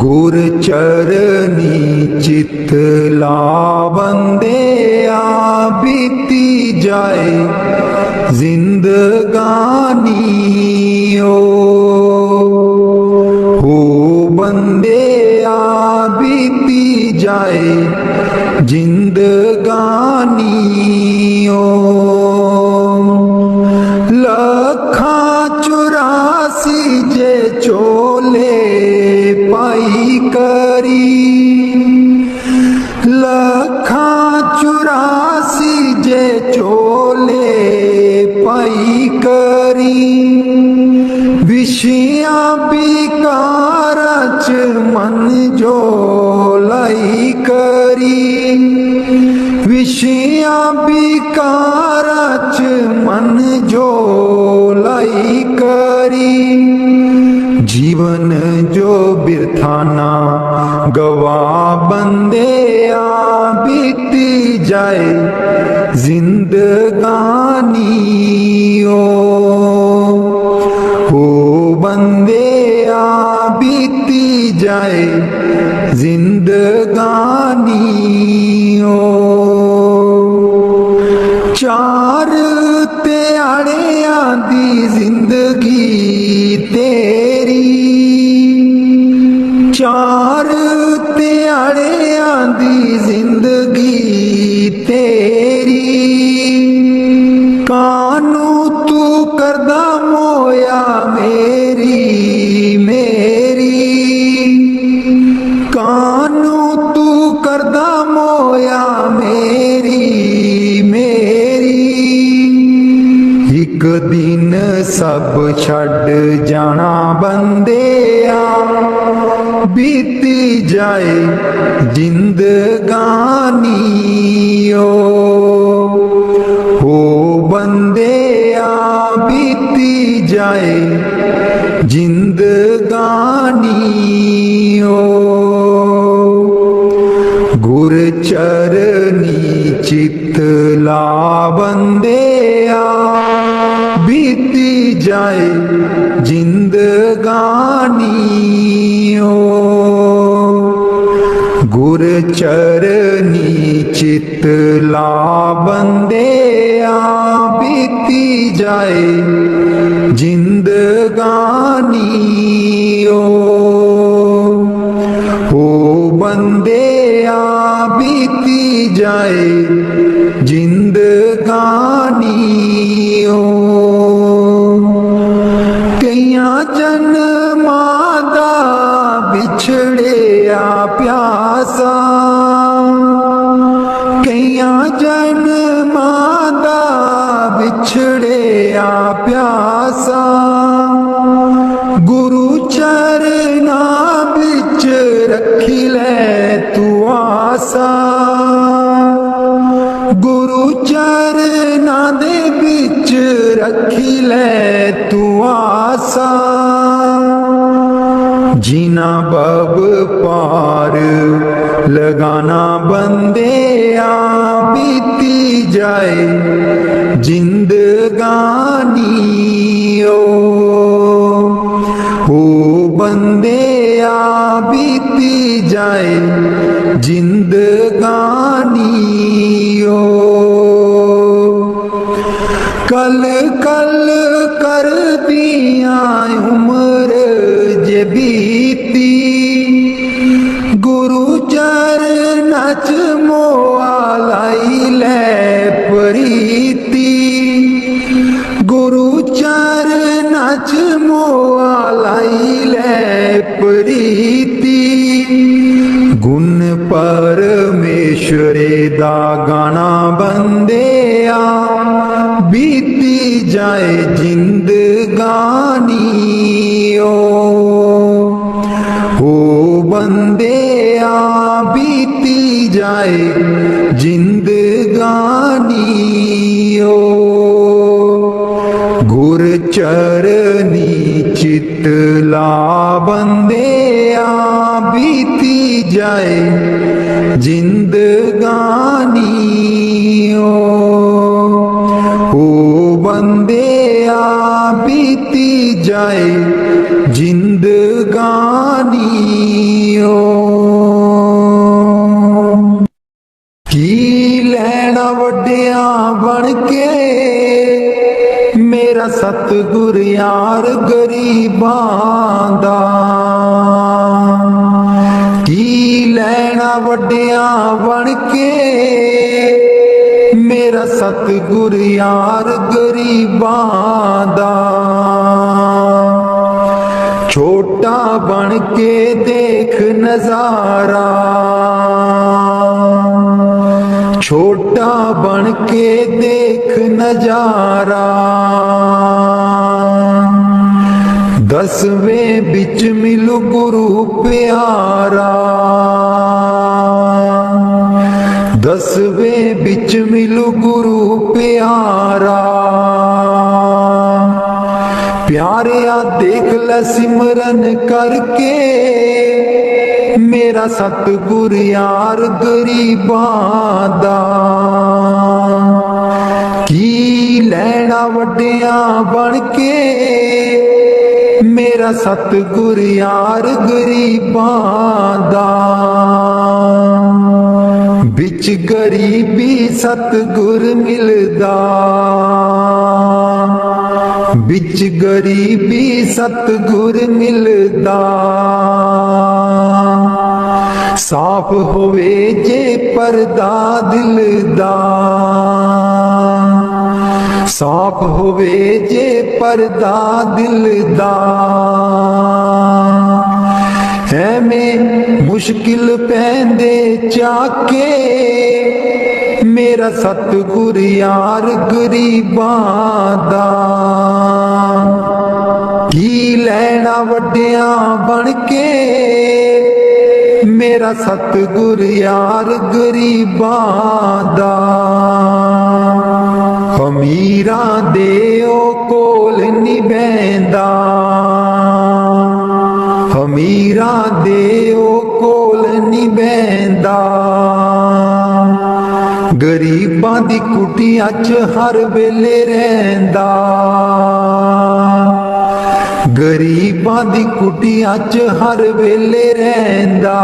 गुर चरनी चित ला बंदे आ बीती जाए जिंदगानी। हो बंदे आ बीती जाए जिंदगानी। लखा 84 जे चोले पाई करी। लखा 84 जे चोले पाई करी। विशिया बिकार च मन जो लाई करी। विशिया बिकार च मन जो लाई करी। जीवन जो बिरथाना गवा बंदे आ बीती जाए जिंदगानी। हो बंदे आ बीती जाए जिंदगानी। चार त्याड़ियां दी जिंदगी तेरी। चार त्याड़ियां दी जिंदगी तेरी। कानू तू करदा मोया मेरी मेरी। कानू तू करदा मोया मेरी मेरी। एक दिन सब छड़ जाना बंदे आ बीती जाए जिंदगानी। हो बंदे आ बीती जाए जिंदगानी। गुर चरनी चित ला बंदे आ बीती जाए जिंदगानी। गुर चरनी चित ला बंदे आ बीती जाए जिंदगानी। हो बंदे आ बीती जाए जिंदगानी। कईयां जन्मां दा बिछड़िया प्यासा। कईयां जन्मां दा बिछड़िया प्यासा। गुरु चरना बिच रखी ले तू आसा। गुरु चरना दे बिच रखी ले तू आसा जीना बब पार लगाना बंदे आ बीती जाए जिंदगानी ओ बंदे आ बीती जाए जिंदगानी ओ कल कल कर दिया उम्र जे बीती गुरु चरण च मोआ लाई ले प्रीति गुरु चरण च मोआ लाई ले प्रीति गुण परमेश्वरे दा गाना बंदे आ बीती जाए जिंदगानी ओ बंदे आ बीती जाए जिंदगानी ओ गुर चरनी चित ला बंदे आ बीती जाए जिंदगानी ओ बंदे आ बीती जाए जिंदगानी की लैना वड्डिया बन के मेरा सतगुर यार गरीबां दा की लैना वड्डिया बन के मेरा सतगुर यार गरीबां दा छोटा बन के देख नजारा छोटा बन के देख नजारा दसवें बिच मिलू गुरु प्यारा दसवें बिच मिलू गुरु प्यारा प्यारिया देख ल सिमरन करके मेरा सतगुर यार गरीबां दा की लैना वड्डिया बन के मेरा सतगुर यार गरीबां दा बिच गरीबी सतगुर मिलदा बिच गरीबी सतगुर मिलदा साफ होवे जे परदा दिल दा साफ होवे जे परदा दिल दा में मुश्किल पैंदे चाके मेरा सतगुर यार गरीबां दा की लैना वड्डिया बन के मेरा सतगुर यार गरीबां दा अमीरा दे ओ कोल नी बैंदा अमीरा दे ओ कोल नी बैंदा गरीबां दी कुटियां च हर वेले रहिंदा गरीबां दी कुटियां च हर वेले रहिंदा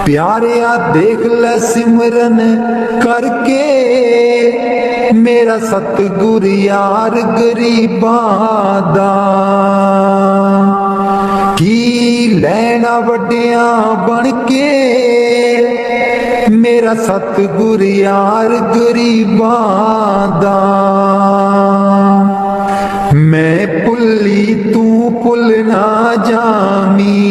प्यारिया देख ले सिमरन करके मेरा सतगुर यार गरीबां दा की लैना वड्डिया बन के मेरा सतगुर यार गरीबां दा मैं भुल्ली तू भुल ना जामी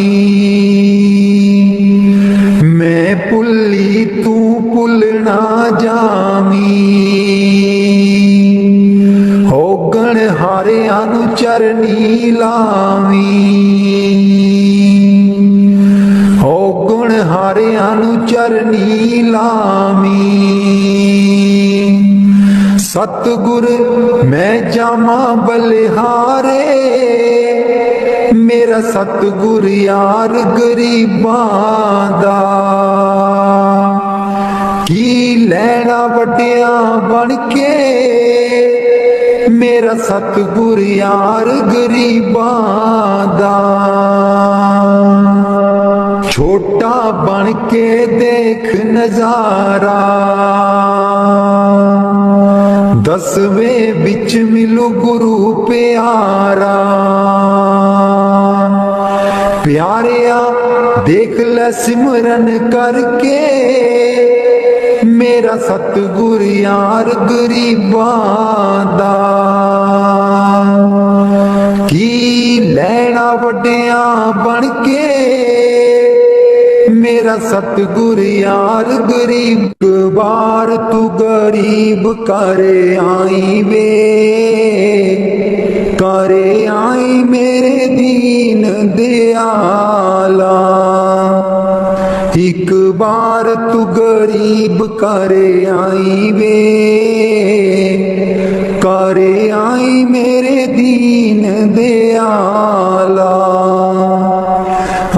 मैं भुल्ली तू भुल ना जामी होगण हारियां नू चरनी लावी होगण हारियां नू चरनी लामी। सतगुर मैं जामा बलिहारे, मेरा सतगुर यार गरीबां दा। की लैना वड्डिया बन के, मेरा सतगुर यार गरीबां दा। छोटा बन के देख नजारा, दसवें बिच मिलू गुरु प्यारा। प्यारिया देख ले सिमरन करके, मेरा सतगुर यार गरीबां दा। की लैना वड्डिया बन के, मेरा सतगुर यार गरीब। बार तू गरीब करे आई वे, करे आई मेरे दीन दयाला। एक बार तू गरीब करे आई वे, करे आई मेरे दीन दयाला।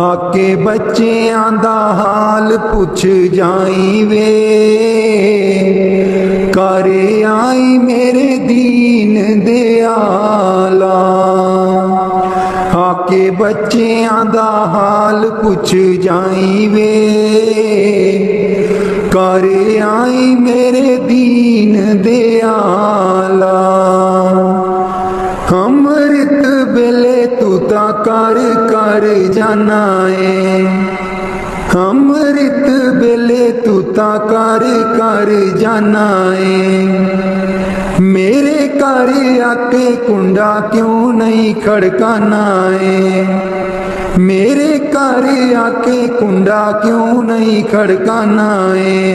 आके बच्चियां दा हाल पुछ जाई वे, करे आई मेरे दीन दयाला। आके बच्चियां दा हाल पुछ जाई वे, करे आई मेरे दीन दयाला। अमृत बेले तू ता कर कर जाना है, अमृत बेले तू ता कर कर जाना है। मेरे घर आके कुंडा क्यों नहीं खड़काना है, मेरे घर आके कुंडा क्यों नहीं खड़काना है।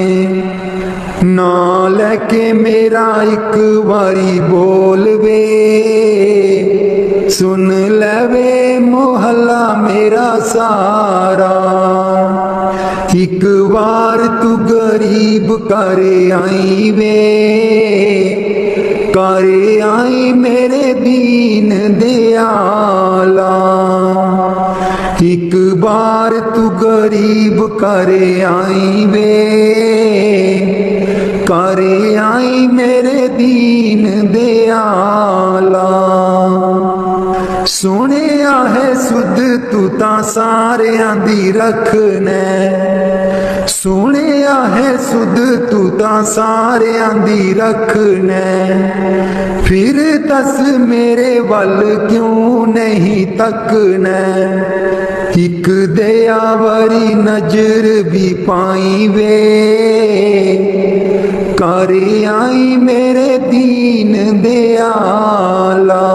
ना लेके मेरा एक बारी बोल वे, सुन लेवे मोहल्ला मेरा सारा। एक बार तू गरीब करे आई वे, करे आई मेरे दीन दयाला। एक बार तू गरीब करे आई वे, करे आई मेरे दीन दयाला। सुनिया है सुध तू ता सारियां दी रखने, सुनिया है सुध तू ता सारियां दी रखने। फिर दस मेरे वल क्यों नहीं तकने, एक दयावरी नजर भी पाई वे, करे आई मेरे दीन दयाला।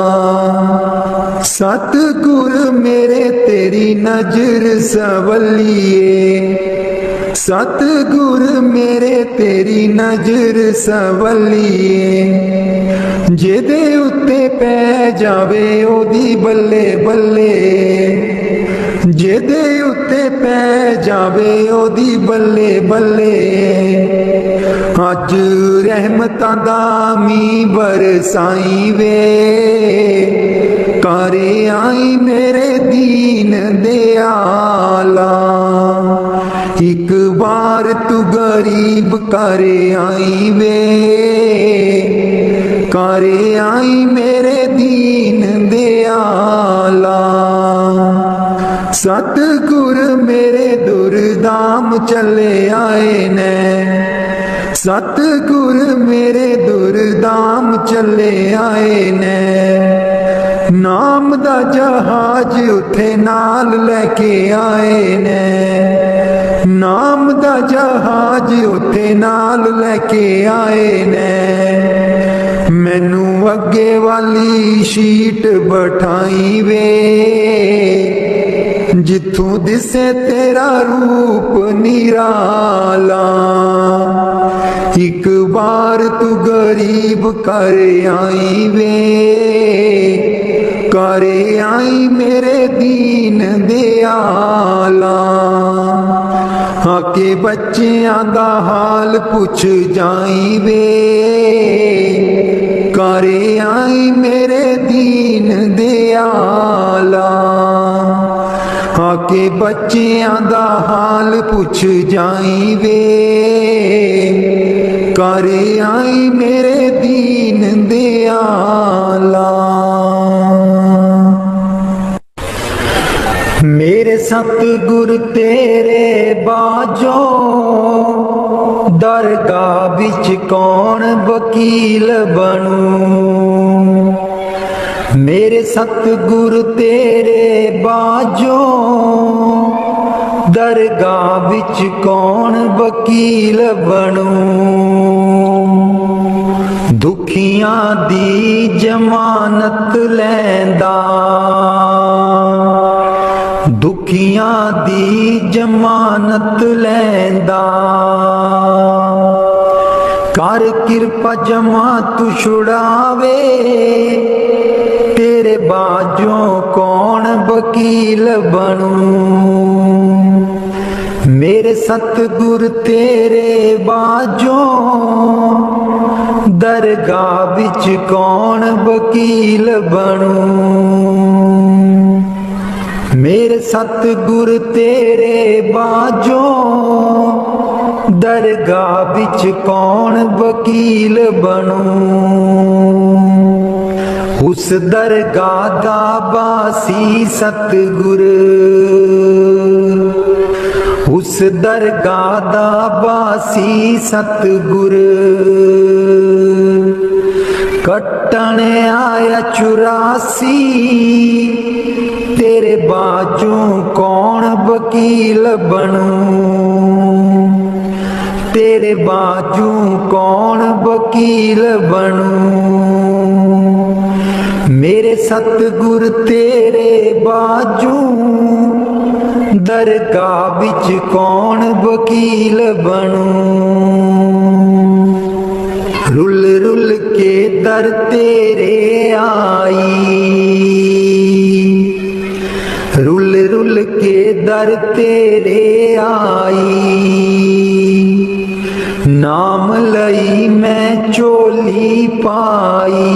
सतगुर मेरे तेरी नजर सवलिए, सतगुर मेरे तेरी नजर सवलिए। जेदे उत्ते पै जावे ओदी बल्ले बल्ले, जेदे उत्ते पै जावे ओदी बल्ले बल्ले। अज रहमतां दा मीं बरसाई वे, करे आई मेरे दीन दयाला। एक बार तू गरीब करे आई वे, करे आई मेरे दीन दयाला। सतगुर मेरे दुर्दाम चले आए ने, सतगुर मेरे दुर्दाम चले आए ने। नाम दा जहाज उथे नाल लेके आए ने, नाम दा जहाज उथे नाल लेके आए ने। मैनू अगे वाली शीट बैठाई वे, जिथों दिसे तेरा रूप निराला। एक बार तू गरीब कर आई वे, करे आई मेरे दीन दयाला। आके बच्चियां दा हाल पुछ जाई वे, करे आई मेरे दीन दयाला। आके बच्चियां दा हाल पुछ जाई वे, करे आई मेरे दीन दयाला। मेरे सतगुर तेरे बाजो, दरगाह विच कौन वकील बनूं। मेरे सतगुर तेरे बाजो, दरगाह विच कौन वकील बनूं। दुखियां दी जमानत लैंदा, दुखियां दी जमानत लैंदा। कर किरपा जमा तू छुड़ावे, तेरे बाजों कौन वकील बनूं। मेरे सतगुर तेरे बाजों, दरगाह विच कौन वकील बनूं। मेरे सतगुर तेरे बाजों, दरगाह विच कौन वकील बनूं। उस दरगाह दा बासी सतगुर, उस दरगाह दा बासी सतगुर। कट्टन आया 84, तेरे बाजों कौन वकील बनूं। तेरे बाजों कौन वकील बनूं। मेरे सतगुर तेरे बाजों, दरगाह विच कौन वकील बनूं। रुल रुल के दर तेरे आई, रुल रुल के दर तेरे आई। नाम लई मैं चोली पाई,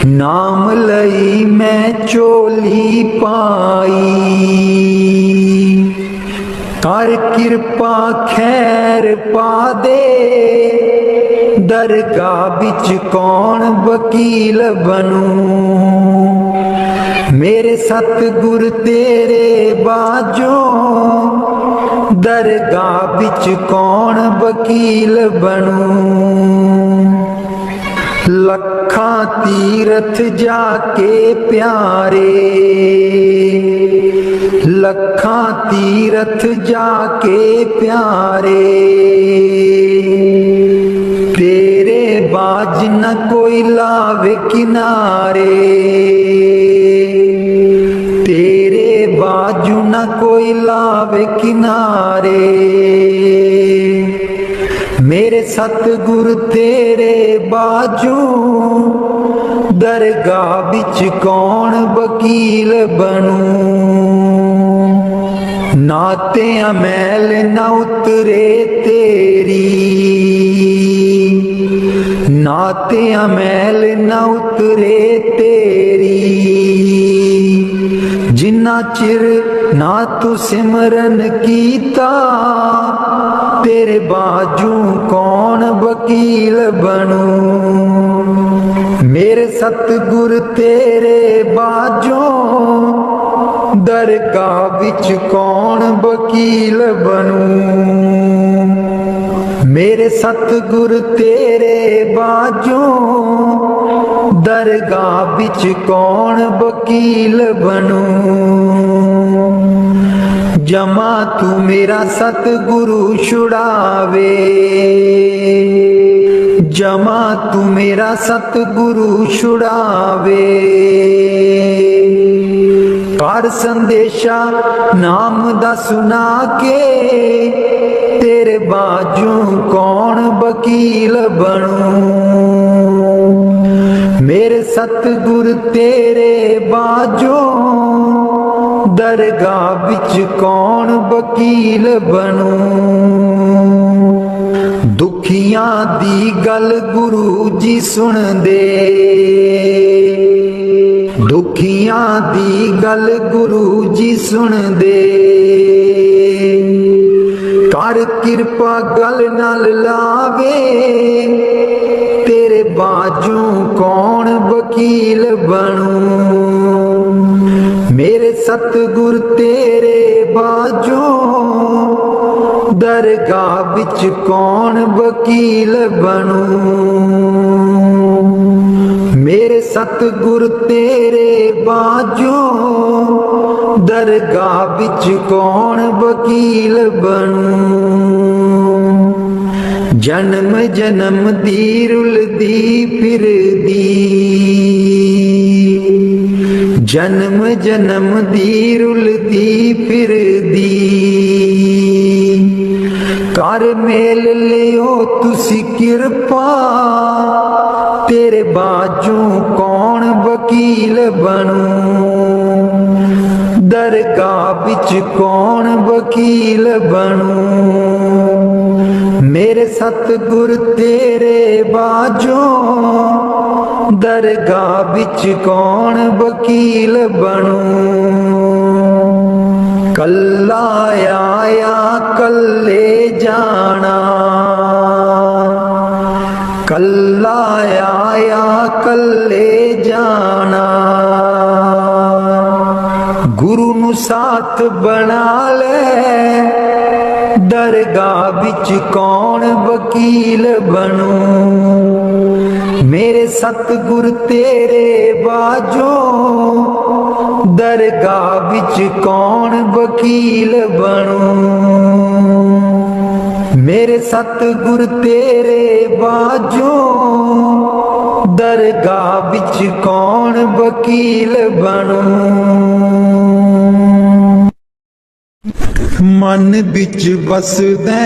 नाम लई मैं चोली पाई। कर किरपा खैर पा दे, दरगाह विच कौन वकील बनूं। मेरे सतगुर तेरे बाजों, दरगाह विच कौन वकील बनूं। लखां तीरथ जाके प्यारे, लखां तीरथ जाके प्यारे। तेरे बाज न कोई लावे किनारे, तेरे बाजू न कोई लावे किनारे। मेरे सतगुर तेरे बाजू, दरगाह विच कौन वकील बनूं। नाते अमैल न उतरे तेरी, नाते अमैल न उतरे तेरी। जिन्ना चिर ना तू सिमरन कीता, तेरे बाजू कौन वकील बनूं। मेरे सतगुर तेरे बाजों, दरगाह विच कौन वकील बनूं। मेरे सतगुर तेरे बाजों, दरगाह विच कौन वकील बनूं। जमा तू मेरा सतगुरु छुड़ावे, जमा तू मेरा सतगुरु छुड़ावे। कर संदेशा नाम दा सुना के, तेरे बाजू कौन वकील बनूं। मेरे सतगुर तेरे बाजों, दरगाह विच कौन वकील बनूं। दुखियां दी गल गुरु जी सुन दे, दुखियां दी गल गुरु जी सुन दे। कर किरपा गल नाल लावे, तेरे बाजू कौन वकील बनूं। मेरे सतगुर तेरे बाजू दरगाह विच कौन वकील बनूं। मेरे सतगुर तेरे बाजू दरगाह विच कौन वकील बनूं। जन्म जन्म दी रुलदी फिरदी, जन्म जन्म दी रुलदी फिरदी। कर मेल लियो तुसी किरपा, तेरे बाजू कौन वकील बनूं। दरगाह विच कौन वकील बनूं। मेरे सतगुर तेरे बाजू दरगाह विच कौन वकील बनूं। कल्ला आया कल्ले जाना, कल्ला आया कल्ले जाना। गुरु नू साथ बना ले, दरगाह विच कौन वकील बनूं। मेरे सतगुर तेरे बाजू दरगाह विच कौन वकील बनूं। मेरे सतगुर तेरे बाजू दरगाह विच कौन वकील बनूं। मन बिच बसदा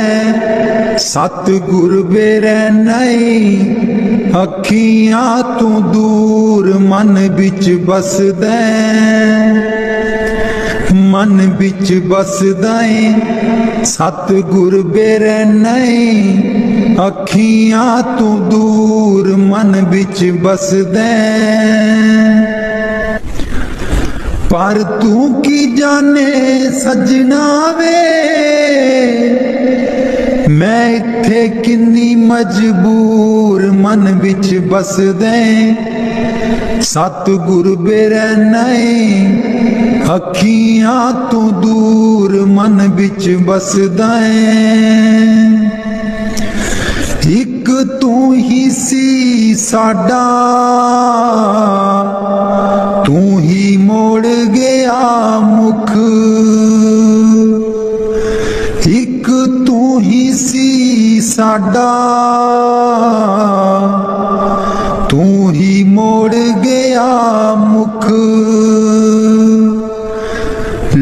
सतगुर बेरै नहीं, अखियां तू दूर मन बिच बसदा। मन बिच बसदा सतगुर बेरै नहीं, अखियां तू दूर मन बिच बसदा। पर तू की जाने सजना वे, मैं इत्थे किन्नी मजबूर मन बिच बसदे। सतगुर बेरै नहीं, अखियां तू दूर मन बिच बसदा। एक तू ही सी साडा, तू ही मोड़ गया मुख। एक तू ही सी साडा, तू ही मोड़ गया मुख।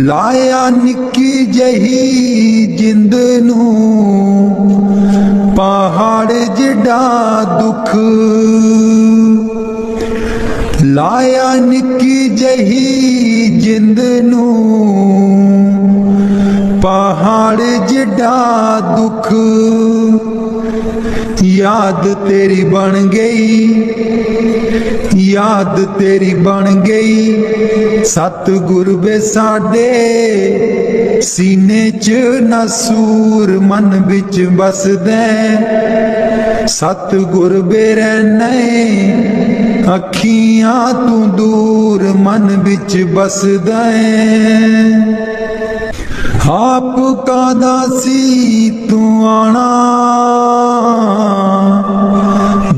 लाया निक्की जही जिंद नू पहाड़ जिडा दुख। लाया निक्की जही जिंद नू पहाड़ जिडा दुख। याद तेरी बन गई, याद तेरी बन गई। सतगुर वे साडे सीने च नसूर मन बिच बसदे। सतगुर बेरै नहीं, अखियां तू दूर मन बिच बसदा। आप कादा सी तू आना,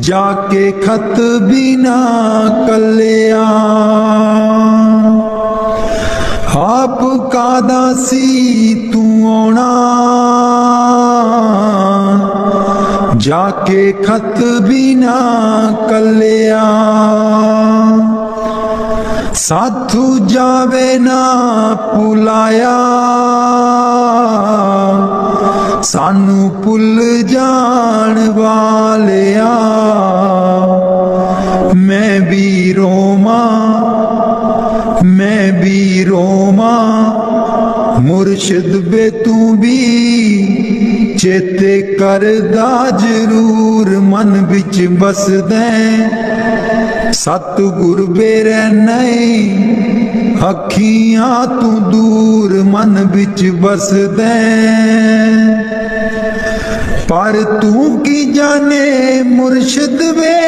जाके खत भी ना कलिया। आप कादा सी तू आना, जाके खत भी ना कलिया। साथू जावे ना पुलाया, सानू भुल जान वालिया। मैं भी रोमा मैं भी रोमा मुर्शिद बे तू भी चेते करदा जरूर मन बिच बसदे सतगुर बेरे नहीं अखियां तू दूर मन बिच बसदे पर तू की जाने मुर्शिद वे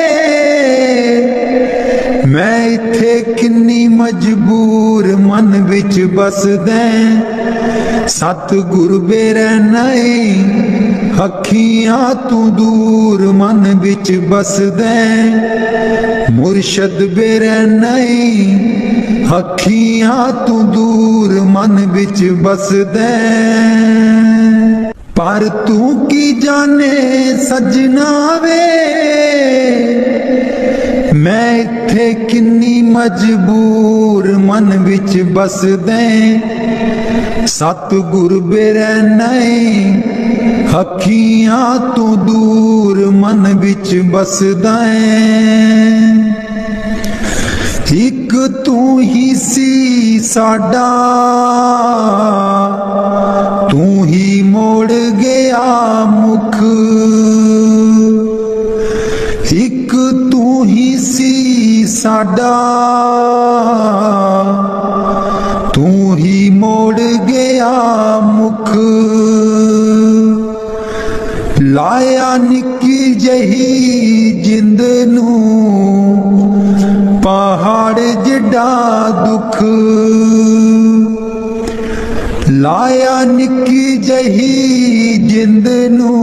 मैं इत्थे किन्नी मजबूर मन बिच बसदे सतगुर बेरे नहीं अखियां तू दूर मन बिच बसदे मुर्शद बेरे नहीं अखियां तू दूर मन बिच बसदे पर तू की जाने सजना वे मैं इत्थे किन्नी मजबूर मन बिच बसदे सतगुर बेरे नहीं अखियां तू दूर मन बिच बसदा एक तू ही सी साडा तू ही मोड़ गया मुख एक तू ही सी साडा तू ही मोड़ गया मुख लाया निक्की जही जिंद नू पहाड़ जिड्डा दुख लाया निक्की जही जिंद नू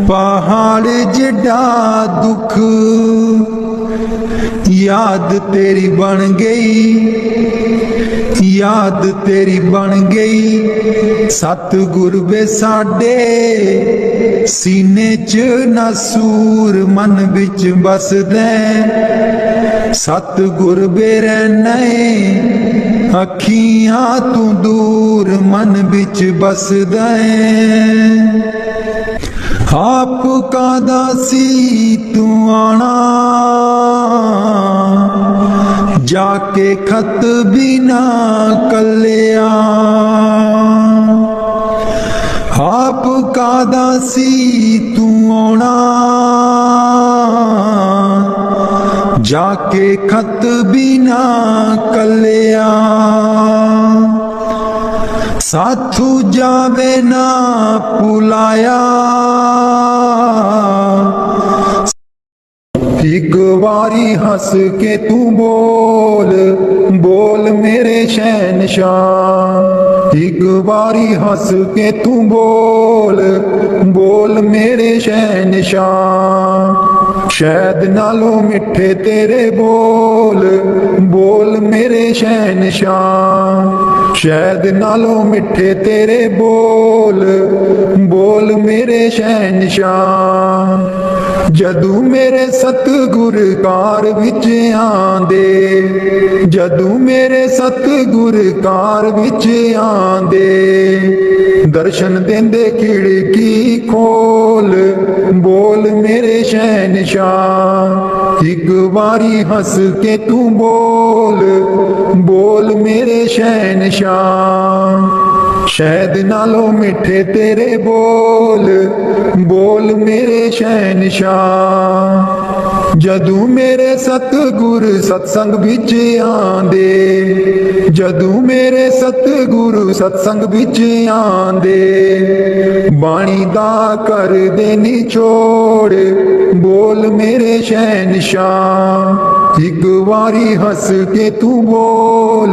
पहाड़ जिड्डा दुख याद तेरी बन गई याद तेरी बन गई सतगुर वे साडे सीने च नसूर मन बिच बसदे सतगुर बेरे नहीं अखियां तू दूर मन बिच बसदे आप का दासी तू आना जाके खत बिना कलिया आप का दासी तू आना जाके खत बिना कलिया साथू जावे ना पुलाया एक बारी हंस के तू बोल बोल मेरे शहनशाह एक बारी हंस के तू बोल बोल मेरे शहनशाह शहद नालों मिठे तेरे बोल बोल मेरे शहनशाह शहद नालों मिठे तेरे बोल बोल मेरे शहनशाह जदू मेरे सतगुर कार विच आंदे जदू मेरे सतगुर कार विच आंदे दर्शन देंदे खिड़की खोल बोल मेरे शहनशाह एक बारी हंस के तू बोल बोल मेरे शहनशाह शहद नालों मिठे तेरे बोल बोल मेरे शहनशाह जदू मेरे सतगुर सत्संग बिच आंदे जदू मेरे सतगुर सत्संग बिच आंदे बाणी दा कर दे निचोड़ बोल मेरे शहनशाह एक बारी हंस के तू बोल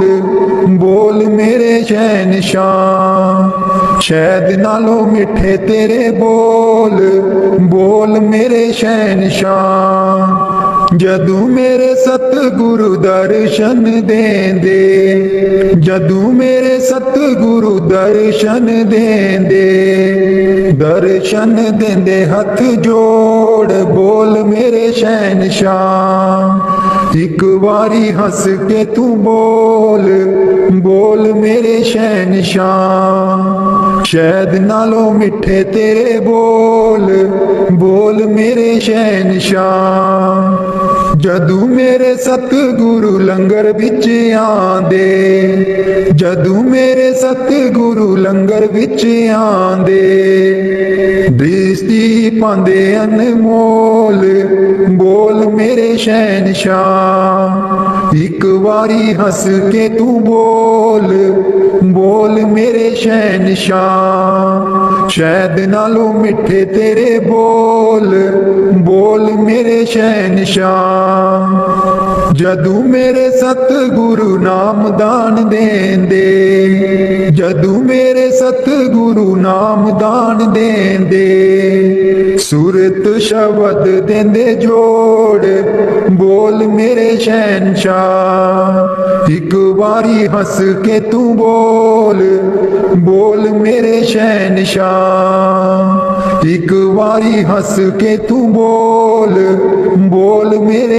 बोल मेरे शहनशाह शहद नालों मिठे तेरे बोल बोल मेरे शहनशाह जदू मेरे सतगुरु दर्शन देंदे जदू मेरे सतगुरु दर्शन देंदे दर्शन देंदे हथ जोड़ बोल मेरे शहनशाह एक बारी हंस के तू बोल बोल मेरे शहनशाह शहद नालों मिठे तेरे बोल बोल मेरे शहनशाह जदू मेरे सतगुरु लंगर विच आंदे, जदू मेरे सतगुरु लंगर विच आंदे, दृष्टि पांदे अनमोल बोल मेरे शहनशाह। एक बारी हंस के तू बोल बोल मेरे शहनशाह। शहद नालों मिठे तेरे बोल बोल मेरे शहनशाह। जदू मेरे सतगुरु नाम दान देंदे, जदू मेरे सतगुरु नाम दान देंदे, सूरत शब्द देंदे जोड़ बोल मेरे शहनशाह। एक बारी हंस के तू बोल बोल मेरे शहनशाह। एक बारी हंस के तू बोल बोल मेरे